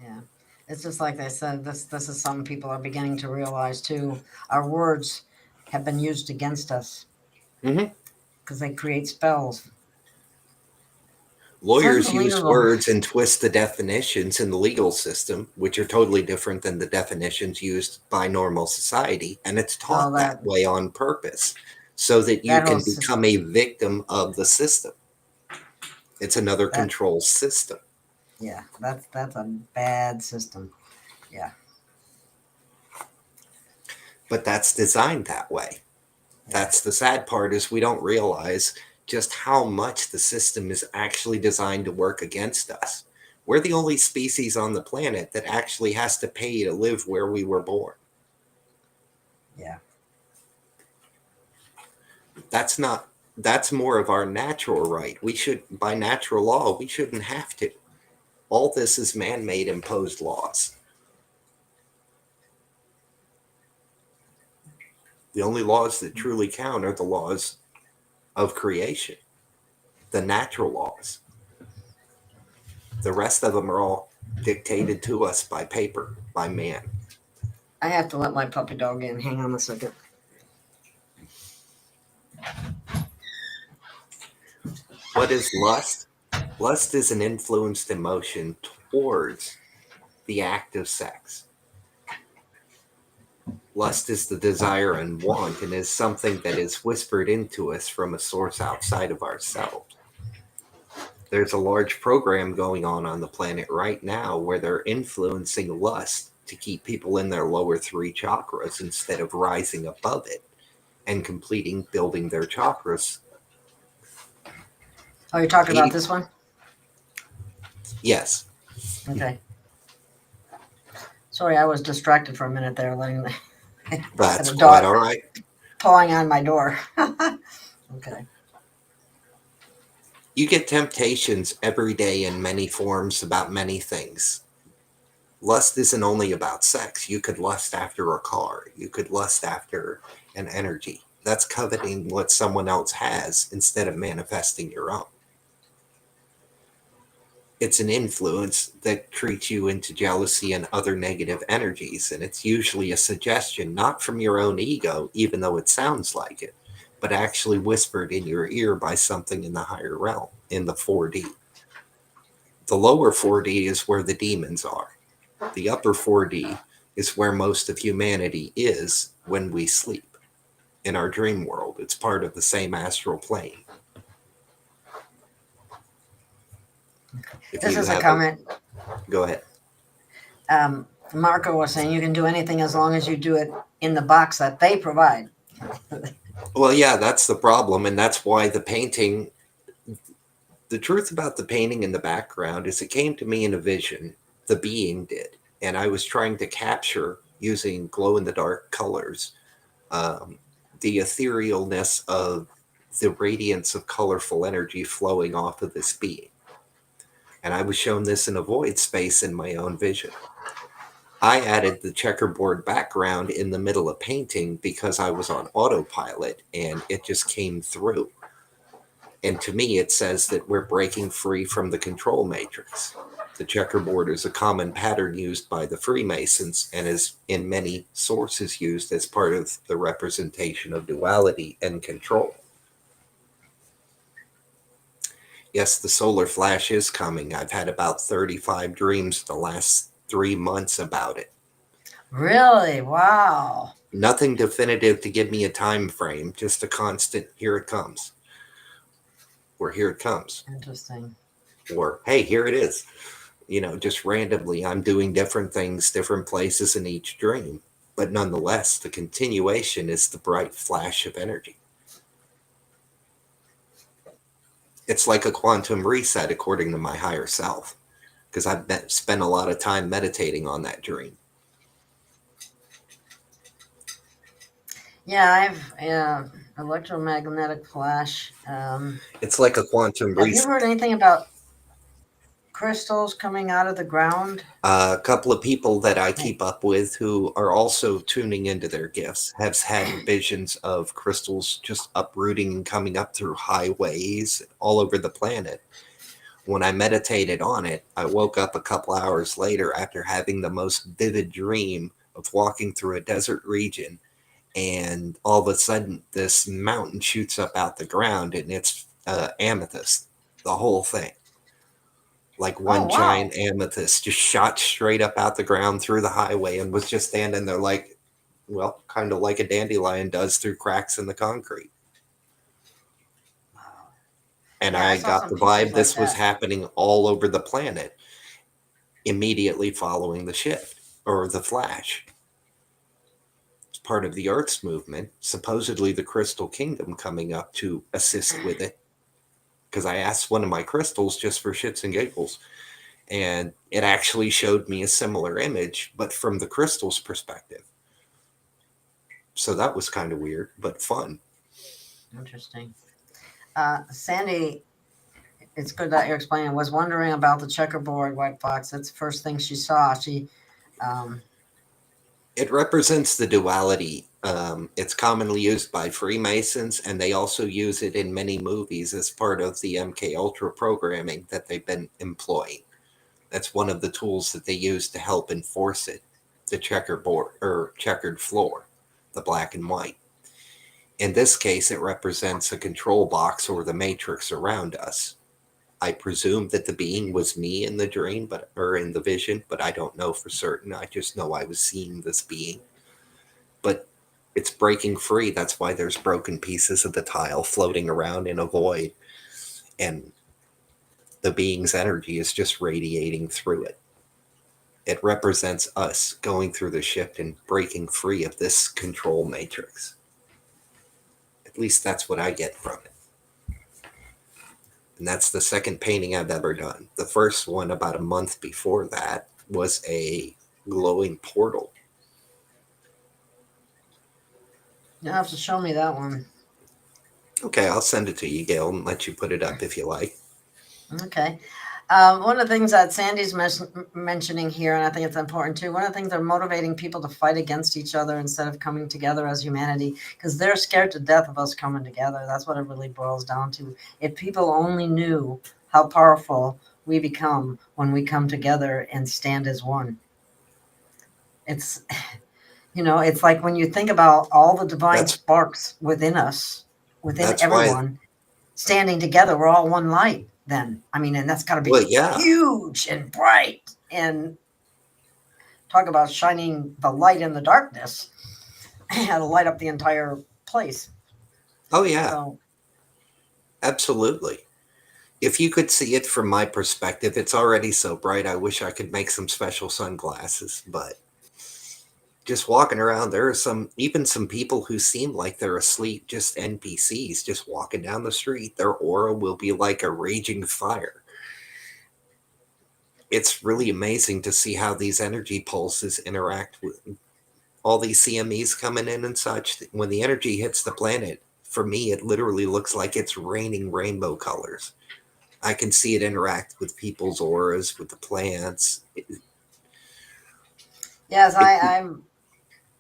Yeah. It's just like they said, this is something people are beginning to realize too. Our words have been used against us Hmm. because they create spells. It's Lawyers use unbelievable. words and twist the definitions in the legal system, which are totally different than the definitions used by normal society. And it's Oh, taught that way on purpose so that you that whole can become a victim of the system. It's another that control system. yeah, that's a bad system. Yeah. But that's designed that way. Yeah. That's the sad part is we don't realize just how much the system is actually designed to work against us. We're the only species on the planet that actually has to pay to live where we were born. Yeah. That's more of our natural right. We should, by natural law, we shouldn't have to. All this is man-made imposed laws. The only laws that truly count are the laws of creation, the natural laws. The rest of them are all dictated to us by paper, by man. I have to let my puppy dog in. Hang on a second. What is lust? Lust is an influenced emotion towards the act of sex. Lust is the desire and want and is something that is whispered into us from a source outside of ourselves. There's a large program going on the planet right now where they're influencing lust to keep people in their lower three chakras instead of rising above it and completing building their chakras. Oh, you're talking about 80, this one? yes, Okay. Sorry, I was distracted for a minute there, letting the that's the quite dog all right. pawing on my door. Okay. You get temptations every day in many forms about many things. Lust isn't only about sex. You could lust after a car. You could lust after an energy. That's coveting what someone else has instead of manifesting your own. It's an influence that treats you into jealousy and other negative energies. And it's usually a suggestion, not from your own ego, even though it sounds like it, but actually whispered in your ear by something in the higher realm, in the 4D. The lower 4D is where the demons are. The upper 4D is where most of humanity is when we sleep. In our dream world, it's part of the same astral plane. If This you is a have comment. Go ahead. Marco was saying you can do anything as long as you do it in the box that they provide. Well, yeah, that's the problem. And that's why the painting, the truth about the painting in the background is it came to me in a vision. The being did. And I was trying to capture, using glow in the dark colors, the etherealness of the radiance of colorful energy flowing off of this being. And I was shown this in a void space in my own vision. I added the checkerboard background in the middle of painting because I was on autopilot and it just came through. And to me, it says that we're breaking free from the control matrix. The checkerboard is a common pattern used by the Freemasons and is in many sources used as part of the representation of duality and control. Yes, the solar flash is coming. I've had about 35 dreams the last 3 months about it. Really? Wow. Nothing definitive to give me a time frame, just a constant, here it comes. Or here it comes. Interesting. Or, hey, here it is. You know, just randomly, I'm doing different things, different places in each dream. But nonetheless, the continuation is the bright flash of energy. It's like a quantum reset, according to my higher self, because I've spent a lot of time meditating on that dream. Yeah, I've electromagnetic flash. It's like a quantum reset. Have you heard anything about crystals coming out of the ground? A couple of people that I keep up with who are also tuning into their gifts have had visions of crystals just uprooting and coming up through highways all over the planet. When I meditated on it, I woke up a couple hours later after having the most vivid dream of walking through a desert region, and all of a sudden this mountain shoots up out the ground and it's amethyst, the whole thing. Like one giant amethyst just shot straight up out the ground through the highway and was just standing there like, well, kind of like a dandelion does through cracks in the concrete. And Yeah, I saw got some the pictures vibe like this was that. happening all over the planet immediately following the shift or the flash. It's part of the Earth's movement, supposedly the Crystal Kingdom coming up to assist with it. Because I asked one of my crystals just for shits and giggles, and it actually showed me a similar image, but from the crystal's perspective. So that was kind of weird, but fun. Interesting. Sandy, it's good that you're explaining, was wondering about the checkerboard white fox. That's the first thing she saw. It represents the duality. It's commonly used by Freemasons, and they also use it in many movies as part of the MK Ultra programming that they've been employing. That's one of the tools that they use to help enforce it, the checkerboard or checkered floor, the black and white. In this case, it represents a control box or the matrix around us. I presume that the being was me in the dream, or in the vision, but I don't know for certain. I just know I was seeing this being. But it's breaking free. That's why there's broken pieces of the tile floating around in a void. And the being's energy is just radiating through it. It represents us going through the shift and breaking free of this control matrix. At least that's what I get from it. And that's the second painting I've ever done. The first one, about a month before that, was a glowing portal. You'll have to show me that one. Okay, I'll send it to you, Gail, and let you put it up if you like. Okay. One of the things that Sandy's mentioning here, and I think it's important too, one of the things they're motivating people to fight against each other instead of coming together as humanity, because they're scared to death of us coming together. That's what it really boils down to. If people only knew how powerful we become when we come together and stand as one. It's, it's like when you think about all the divine sparks within us, within everyone, standing together, we're all one light. Then, I mean, and that's got to be huge and bright. And talk about shining the light in the darkness. It'll light up the entire place. Oh, yeah, So absolutely. If you could see it from my perspective, it's already so bright. I wish I could make some special sunglasses, but just walking around, there are even some people who seem like they're asleep, just NPCs, just walking down the street. Their aura will be like a raging fire. It's really amazing to see how these energy pulses interact with all these CMEs coming in and such. When the energy hits the planet, for me, it literally looks like it's raining rainbow colors. I can see it interact with people's auras, with the plants. yes, It, I'm.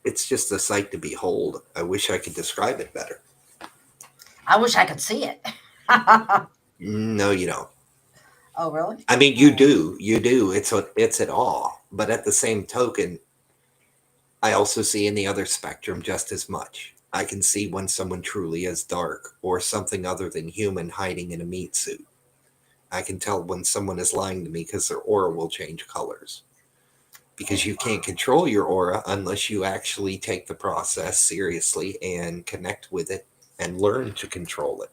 it's just a sight to behold. I wish I could describe it better. I wish I could see it. No, you don't. Oh, really? I mean, you do. You do. It's at all. But at the same token, I also see in the other spectrum just as much. I can see when someone truly is dark or something other than human hiding in a meat suit. I can tell when someone is lying to me because their aura will change colors. Because you can't control your aura unless you actually take the process seriously and connect with it and learn to control it.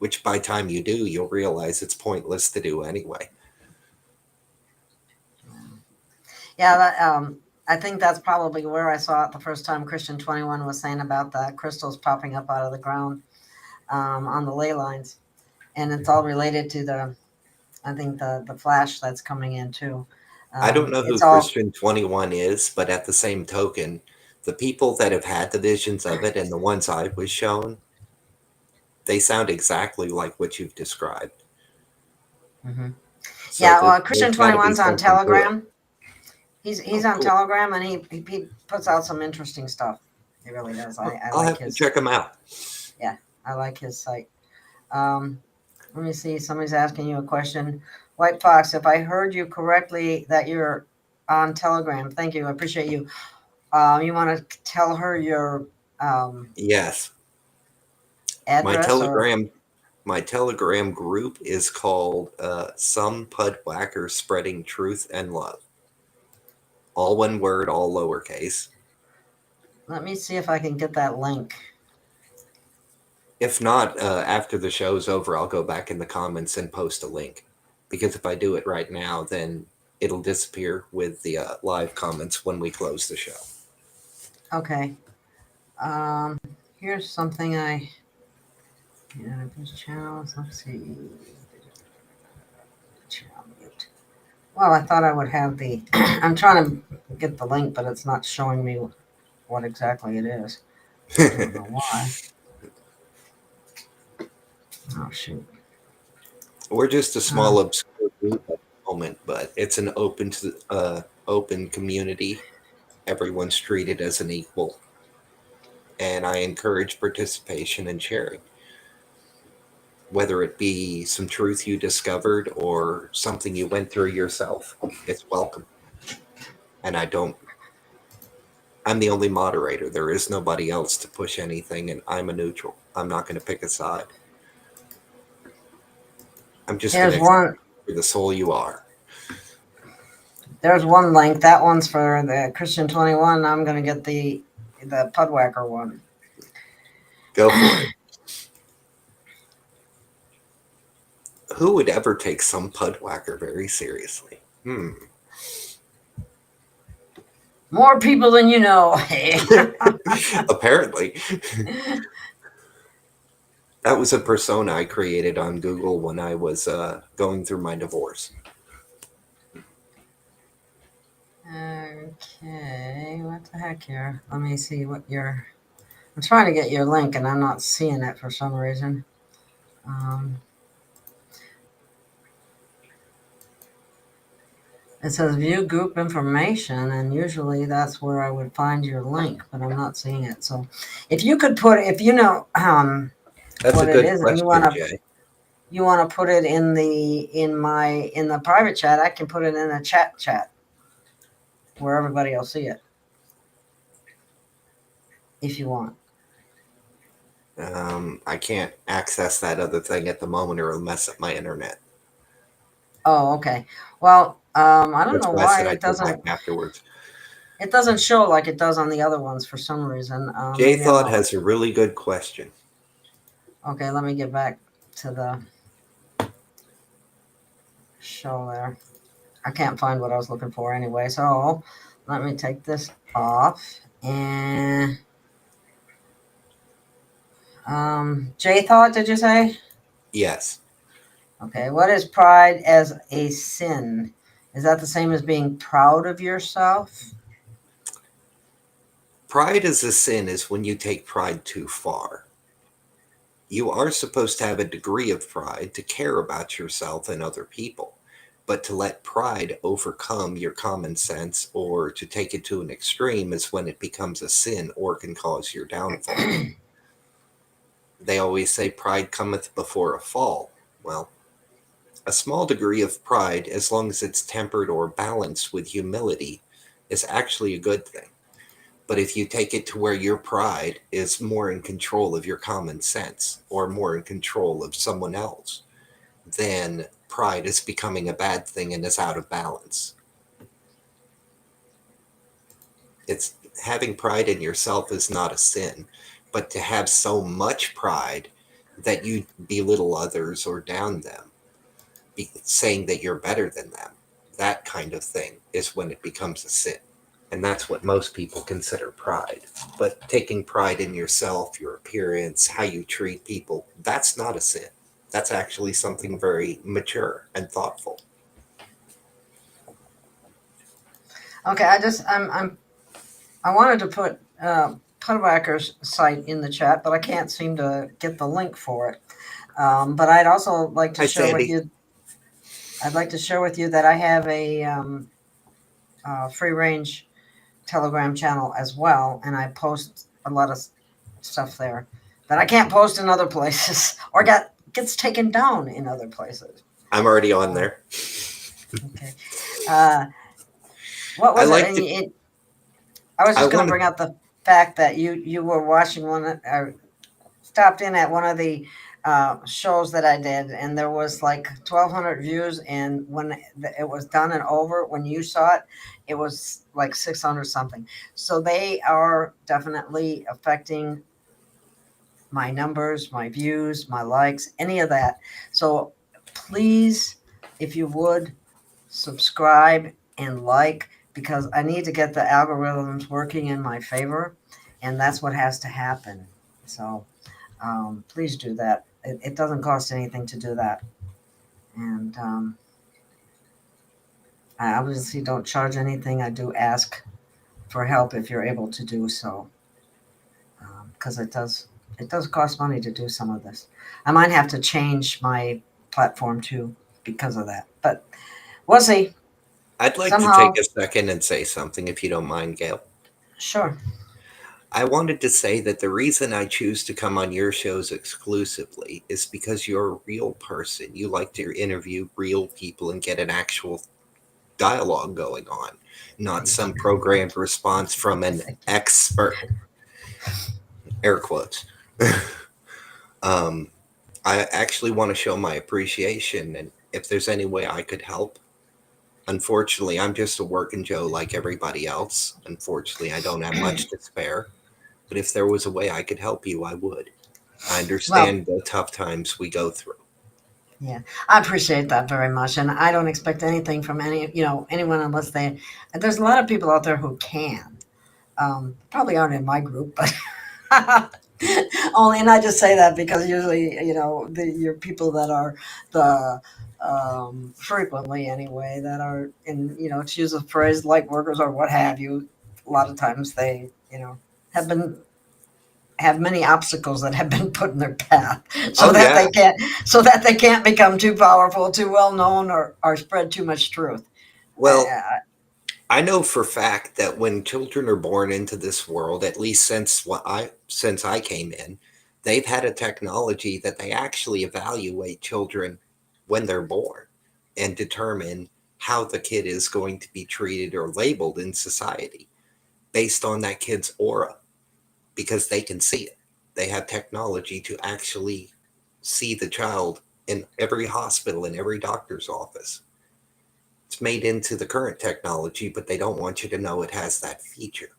Which by time you do, you'll realize it's pointless to do anyway. Yeah, I think that's probably where I saw it the first time. Christian 21 was saying about the crystals popping up out of the ground on the ley lines, and it's all related to I think the flash that's coming in too. I don't know who It's all. Christian 21 is, but at the same token, the people that have had the visions of it and the ones I was shown, they sound exactly like what you've described. Mm-hmm. So Yeah, well, Christian there's got to be 21's on something to it. Telegram. He's Oh, on cool. Telegram, and he puts out some interesting stuff. He really does. I I'll like have to his. check them out. Yeah, I like his site. Um, Let me see. Somebody's asking you a question. White Fox, if I heard you correctly, that you're on Telegram. Thank you. I appreciate you. You want to tell her your Yes. My address or? Telegram group is called Some Pudwhacker Spreading Truth and Love. All one word, all lowercase. Let me see if I can get that link. If not, after the show's over, I'll go back in the comments and post a link. Because if I do it right now, then it'll disappear with the live comments when we close the show. Okay. Here's something there's channels. Let's see. Channel mute. Well, I thought I would have the. I'm trying to get the link, but it's not showing me what exactly it is. I don't know why. Oh shoot. We're just a small obscure group at the moment, but it's an open community. Everyone's treated as an equal, and I encourage participation and sharing. Whether it be some truth you discovered or something you went through yourself, it's welcome. And I'm the only moderator. There is nobody else to push anything, and I'm a neutral. I'm not going to pick a side. I'm just going to accept the soul you are. There's one link. That one's for the Christian 21. I'm going to get the Pudwhacker one. Go for it. Who would ever take some Pudwhacker very seriously? More people than you know. Apparently. That was a persona I created on Google when I was going through my divorce. Okay, what the heck here? Let me see what I'm trying to get your link and I'm not seeing it for some reason. It says view group information, and usually that's where I would find your link, but I'm not seeing it. So if you could if you know That's what a good it is, question, and Jay. you want to put it in the private chat, I can put it in a chat where everybody will see it if you want. I can't access that other thing at the moment or it'll mess up my internet. Oh, okay. Well, I don't know why it doesn't. Afterwards. It doesn't show like it does on the other ones for some reason. Jay Maybe I'm Thought not. has a really good question. Okay, let me get back to the show there. I can't find what I was looking for anyway, so let me take this off. And Jay Thought, did you say? Yes. Okay, what is pride as a sin? Is that the same as being proud of yourself? Pride as a sin is when you take pride too far. You are supposed to have a degree of pride to care about yourself and other people, but to let pride overcome your common sense or to take it to an extreme is when it becomes a sin or can cause your downfall. They always say pride cometh before a fall. Well, a small degree of pride, as long as it's tempered or balanced with humility, is actually a good thing. But if you take it to where your pride is more in control of your common sense or more in control of someone else, then pride is becoming a bad thing and is out of balance. It's having pride in yourself is not a sin, but to have so much pride that you belittle others or down them, saying that you're better than them, that kind of thing is when it becomes a sin. And that's what most people consider pride. But taking pride in yourself, your appearance, how you treat people, that's not a sin. That's actually something very mature and thoughtful. Okay, I wanted to put Pudwacker's site in the chat, but I can't seem to get the link for it. But I'd also like to Hi, share with Sandy. you. I'd like to share with you that I have a free range Telegram channel as well, and I post a lot of stuff there that I can't post in other places or gets taken down in other places. I'm already on there. Okay. What was it? I was just going to bring up the fact that you were watching one. Stopped in at one of the shows that I did, and there was like 1,200 views. And when it was done and over, when you saw it, it was like 600 something. So they are definitely affecting my numbers, my views, my likes, any of that. So please, if you would, subscribe and like, because I need to get the algorithms working in my favor, and that's what has to happen. So please do that. It doesn't cost anything to do that. And I obviously don't charge anything. I do ask for help if you're able to do so, because it does cost money to do some of this. I might have to change my platform too because of that, but we'll see. I'd like Somehow, to take a second and say something, if you don't mind, Gail. Sure. I wanted to say that the reason I choose to come on your shows exclusively is because you're a real person. You like to interview real people and get an actual dialogue going on, not some programmed response from an expert. Air quotes. I actually want to show my appreciation, and if there's any way I could help. Unfortunately, I'm just a working Joe like everybody else. Unfortunately, I don't have much to spare. But if there was a way I could help you, I would. I understand the tough times we go through. Yeah, I appreciate that very much, and I don't expect anything from anyone unless they. There's a lot of people out there who can. Probably aren't in my group, but only, and I just say that because usually, your people that are the frequently anyway that are in, to use a phrase, light workers or what have you. A lot of times they, have many obstacles that have been put in their path so that they can't become too powerful, too well known, or spread too much truth. Well, I know for a fact that when children are born into this world, at least since I came in, they've had a technology that they actually evaluate children when they're born and determine how the kid is going to be treated or labeled in society based on that kid's aura, because they can see it. They have technology to actually see the child in every hospital, in every doctor's office. It's made into the current technology, but they don't want you to know it has that feature.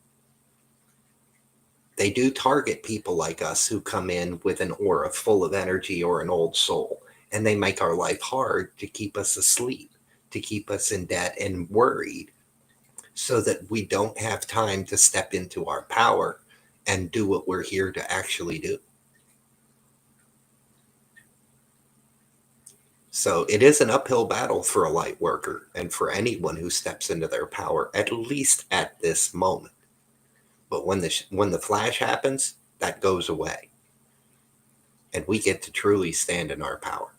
They do target people like us who come in with an aura full of energy or an old soul, and they make our life hard to keep us asleep, to keep us in debt and worried, so that we don't have time to step into our power and do what we're here to actually do. So it is an uphill battle for a light worker and for anyone who steps into their power, at least at this moment. But when the flash happens, that goes away. And we get to truly stand in our power,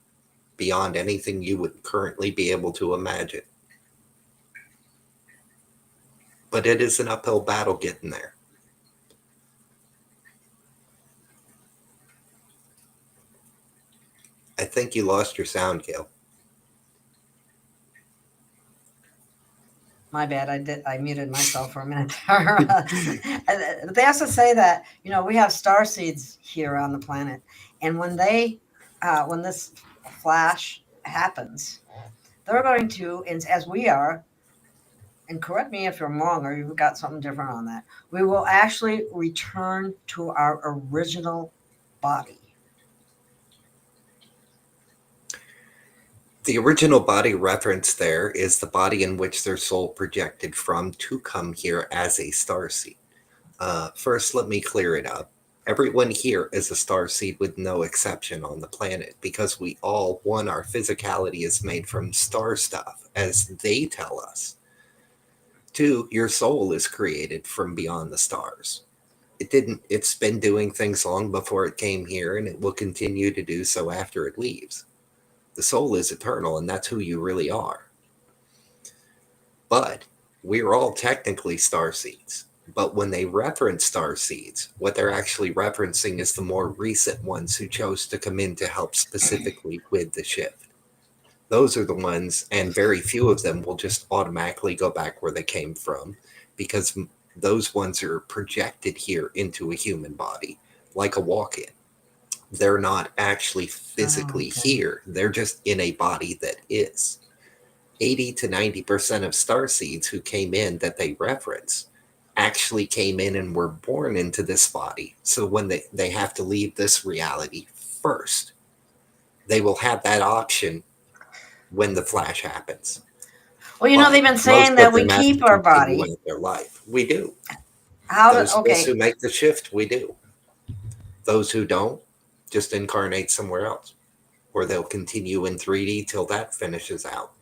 beyond anything you would currently be able to imagine. But it is an uphill battle getting there. I think you lost your sound, Gail. My bad. I muted myself for a minute. They also say that, we have star seeds here on the planet, and when this flash happens, they're going to, as we are, and correct me if I'm wrong or you've got something different on that, we will actually return to our original body. The original body referenced there is the body in which their soul projected from to come here as a starseed. First, let me clear it up. Everyone here is a starseed with no exception on the planet, because we all, one, our physicality is made from star stuff, as they tell us. Two, your soul is created from beyond the stars. It's been doing things long before it came here, and it will continue to do so after it leaves. The soul is eternal, and that's who you really are. But we're all technically starseeds. But when they reference starseeds, what they're actually referencing is the more recent ones who chose to come in to help specifically with the shift. Those are the ones, and very few of them will just automatically go back where they came from, because those ones are projected here into a human body, like a walk-in. They're not actually physically here. They're just in a body that is. 80 to 90% of starseeds who came in that they reference actually came in and were born into this body. So when they have to leave this reality first, they will have that option when the flash happens. Well, they've been saying that we keep our body. Their life. We do. Those who make the shift, we do. Those who don't, just incarnate somewhere else, or they'll continue in 3D till that finishes out.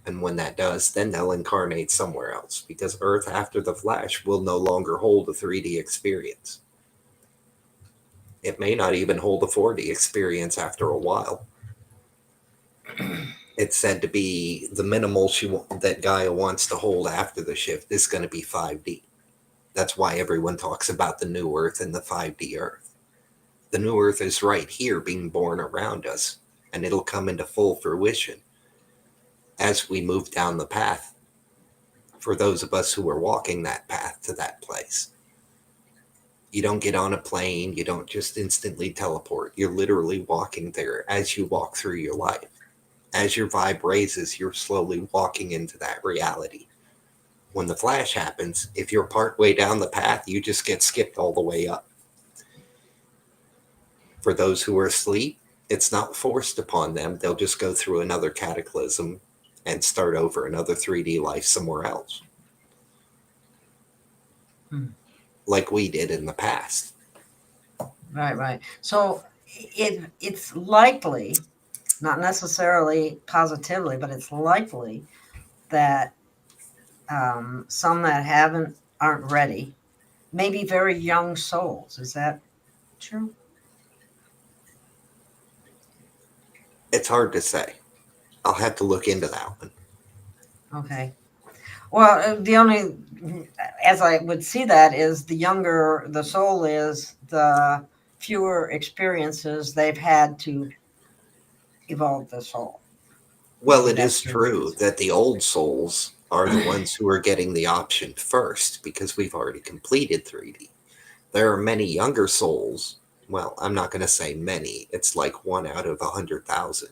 And when that does, then they'll incarnate somewhere else, because Earth after the flash will no longer hold a 3D experience. It may not even hold a 4D experience after a while. It's said to be the minimal that Gaia wants to hold after the shift is going to be 5D. That's why everyone talks about the new Earth and the 5D Earth. The new Earth is right here being born around us, and it'll come into full fruition as we move down the path for those of us who are walking that path to that place. You don't get on a plane. You don't just instantly teleport. You're literally walking there as you walk through your life. As your vibe raises, you're slowly walking into that reality. When the flash happens, if you're partway down the path, you just get skipped all the way up. For those who are asleep, it's not forced upon them. They'll just go through another cataclysm and start over another 3D life somewhere else. Like we did in the past. Right. So it's likely, not necessarily positively, but it's likely that some that aren't ready, maybe very young souls. Is that true? It's hard to say. I'll have to look into that one. Okay. Well, the only, as I would see that, is the younger the soul is, the fewer experiences they've had to evolve the soul. Well, it is true that the old souls are the ones who are getting the option first, because we've already completed 3D. There are many younger souls. Well, I'm not going to say many. It's like 1 out of 100,000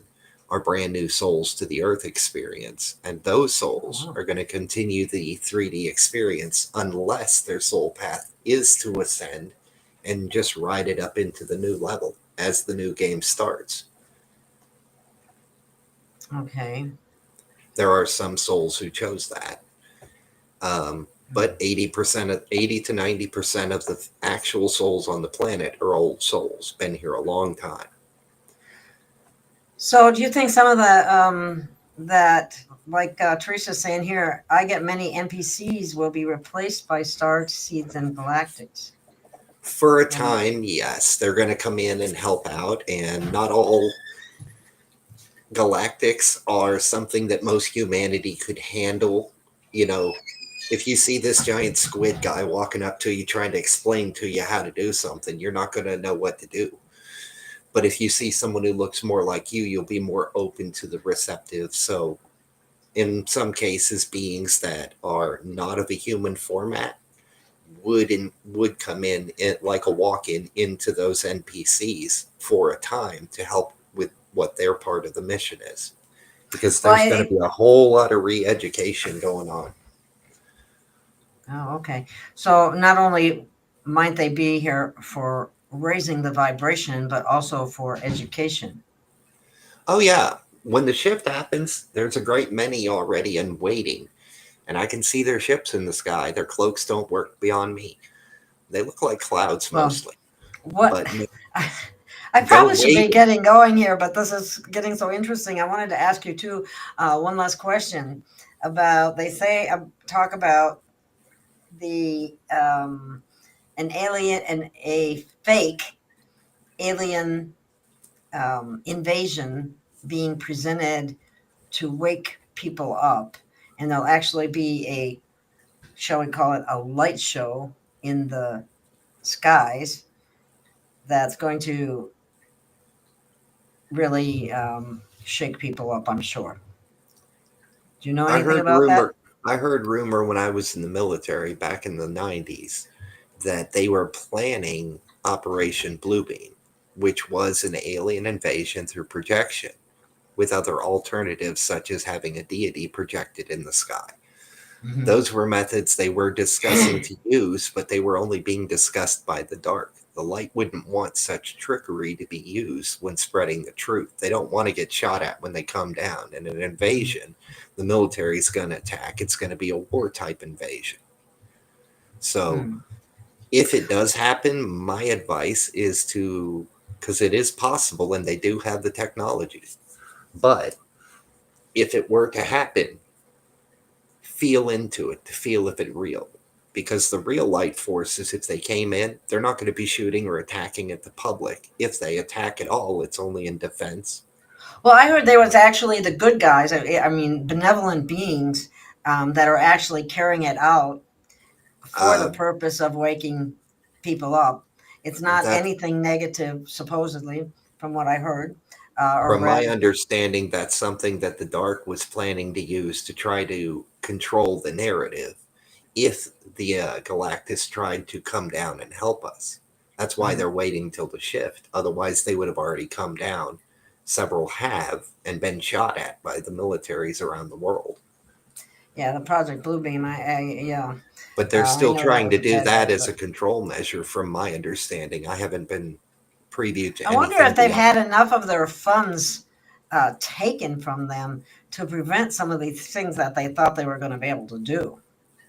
are brand new souls to the earth experience. And those souls wow. are going to continue the 3D experience unless their soul path is to ascend and just ride it up into the new level as the new game starts. Okay. There are some souls who chose that. But 80 to 90% of the actual souls on the planet are old souls, been here a long time. So, do you think some of the that, like Teresa's saying here, I get many NPCs will be replaced by star seeds and galactics? For a time, yes, they're going to come in and help out, and not all galactics are something that most humanity could handle. You know, if you see this giant squid guy walking up to you trying to explain to you how to do something, you're not going to know what to do. But if you see someone who looks more like you, you'll be more open to the receptive. So in some cases, beings that are not of a human format would come in like a walk-in into those NPCs for a time to help with what their part of the mission is. Because there's going to be a whole lot of re-education going on. Oh, okay. So not only might they be here for raising the vibration, but also for education. Oh, yeah. When the shift happens, there's a great many already in waiting. And I can see their ships in the sky. Their cloaks don't work beyond me. They look like clouds mostly. What? But I probably should be getting going here, but this is getting so interesting. I wanted to ask you too one last question about, they say, talk about the an alien and a fake alien invasion being presented to wake people up, and there'll actually be a, shall we call it, a light show in the skies that's going to really shake people up, I'm sure. Do you know anything about that? I heard rumor when I was in the military back in the 90s that they were planning Operation Bluebeam, which was an alien invasion through projection with other alternatives such as having a deity projected in the sky. Mm-hmm. Those were methods they were discussing to use, but they were only being discussed by the dark. The light wouldn't want such trickery to be used when spreading the truth. They don't want to get shot at when they come down. In an invasion, the military is going to attack. It's going to be a war type invasion. So if it does happen, my advice is to, because it is possible and they do have the technology, but if it were to happen, feel into it to feel if it's real. Because the real light forces, if they came in, they're not going to be shooting or attacking at the public. If they attack at all, it's only in defense. Well, I heard there was actually the good guys, I mean, benevolent beings that are actually carrying it out for the purpose of waking people up. It's not anything negative, supposedly, from what I heard. From my understanding, that's something that the dark was planning to use to try to control the narrative if the Galactus tried to come down and help us. That's why they're waiting till the shift. Otherwise, they would have already come down. Several have and been shot at by the militaries around the world. Yeah, the Project Bluebeam, yeah. But they're still trying to do that as a control measure, from my understanding. I haven't been previewed to anything. I wonder if they've had enough of their funds taken from them to prevent some of these things that they thought they were going to be able to do.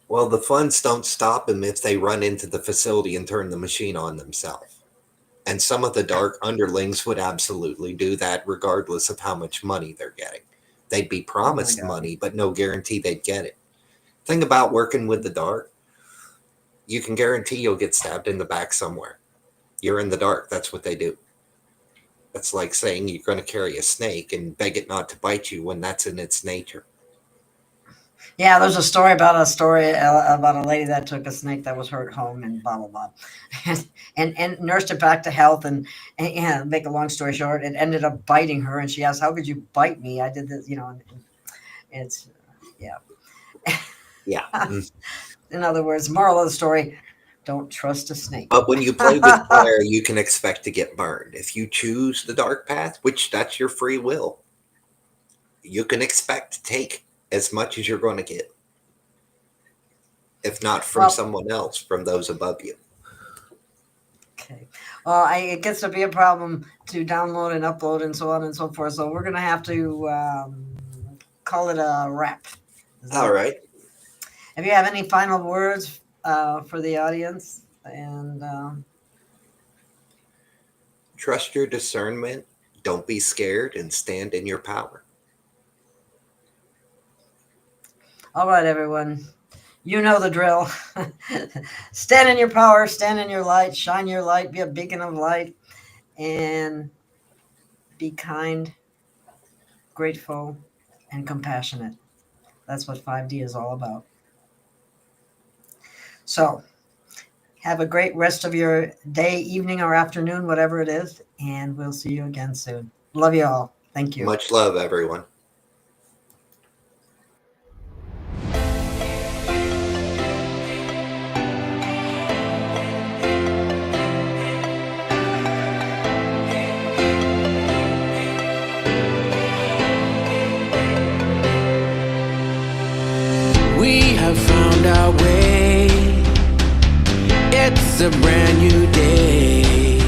Well, the funds don't stop them if they run into the facility and turn the machine on themselves. And some of the dark underlings would absolutely do that regardless of how much money they're getting. They'd be promised money, but no guarantee they'd get it. Thing about working with the dark, you can guarantee you'll get stabbed in the back somewhere. You're in the dark. That's what they do. That's like saying you're going to carry a snake and beg it not to bite you when that's in its nature. Yeah, there's a story about a lady that took a snake that was hurt home and blah, blah, blah. And nursed it back to health. And make a long story short, it ended up biting her. And she asked, "How could you bite me? I did this," and it's, yeah. Yeah. In other words, moral of the story, don't trust a snake. But when you play with fire, you can expect to get burned. If you choose the dark path, which that's your free will, you can expect to take as much as you're going to get, if not from someone else, from those above you. Okay. Well, it gets to be a problem to download and upload and so on and so forth. So we're going to have to call it a wrap. All right. If you have any final words for the audience, and trust your discernment. Don't be scared and stand in your power. All right, everyone. You know the drill. Stand in your power, stand in your light, shine your light, be a beacon of light, and be kind, grateful, and compassionate. That's what 5D is all about. So, have a great rest of your day, evening, or afternoon, whatever it is, and we'll see you again soon. Love you all. Thank you. Much love, everyone. We have found our way. It's a brand new day,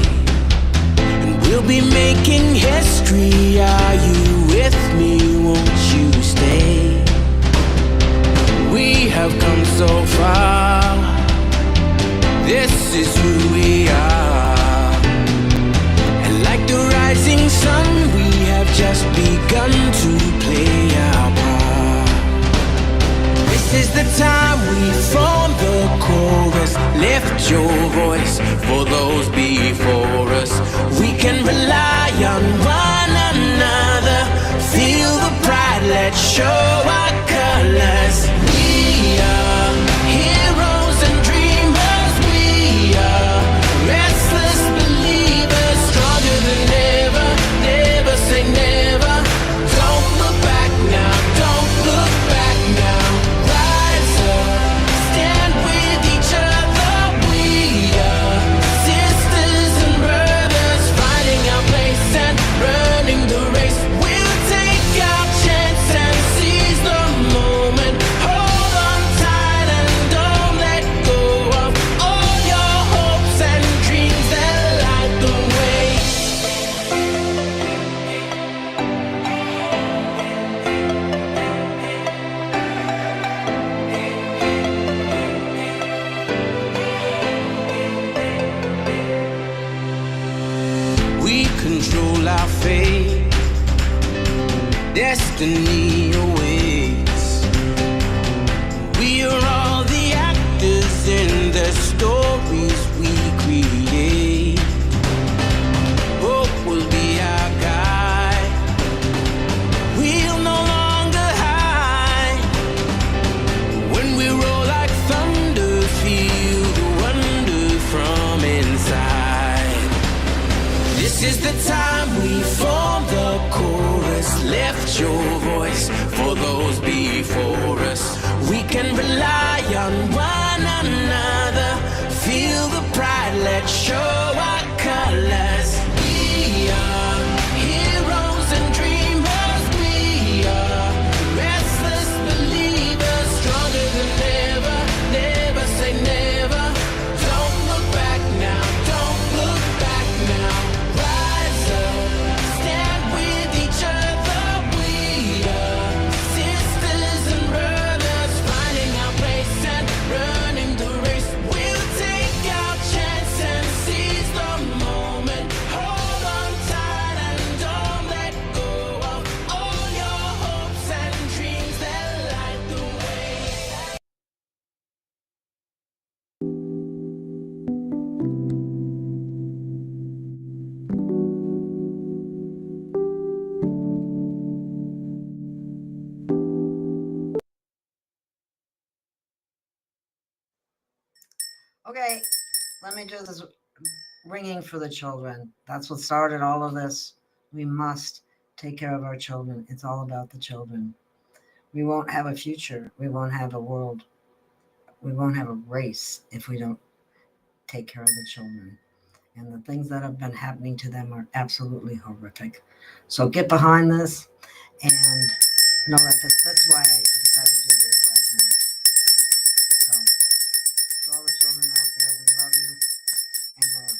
and we'll be making history. Are you with me? Won't you stay? We have come so far. This is who we are, and like the rising sun, we have just begun to play our part. This is the time we form the chorus. Lift your voice for those before us. We can rely on one another. Feel the pride, let's show our colors. We are heroes and dreamers. We are restless believers, stronger than ever. Never say never. Don't look back now, don't look back now. Rise up, stand with each other. We are sisters and brothers, finding our place and running the race. We'll take our chance and seize the moment. Hold on tight and don't let go of all your hopes and dreams that light the way. We control our fate. Destiny awaits. We are all the actors in the stories we create. Hope will be our guide. We'll no longer hide. When we roll like thunder, feel the wonder from inside. This is the time we form the chorus. Lift your voice for those before us. We can rely on one another. Feel the pride, let's show our colors. We are heroes and dreamers. We are restless believers, stronger than ever. Never say never. Don't look back now, don't look back now. Rise up, stand with each other. We are sisters and brothers, finding our place and running the race. We'll take our chance and seize the moment. Hold on tight and don't let go of all your hopes and dreams that light the way. Okay, let me do this ringing for the children. That's what started all of this. We must take care of our children. It's all about the children. We won't have a future. We won't have a world. We won't have a race if we don't take care of the children. And the things that have been happening to them are absolutely horrific. So get behind this and No, that's why I decided to do this last night. So, to all the children out there, we love you, and we're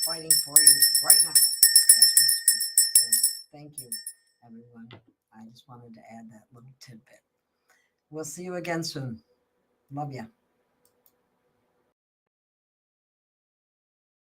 fighting for you right now as we speak. So, thank you, everyone. I just wanted to add that little tidbit. We'll see you again soon. Love you.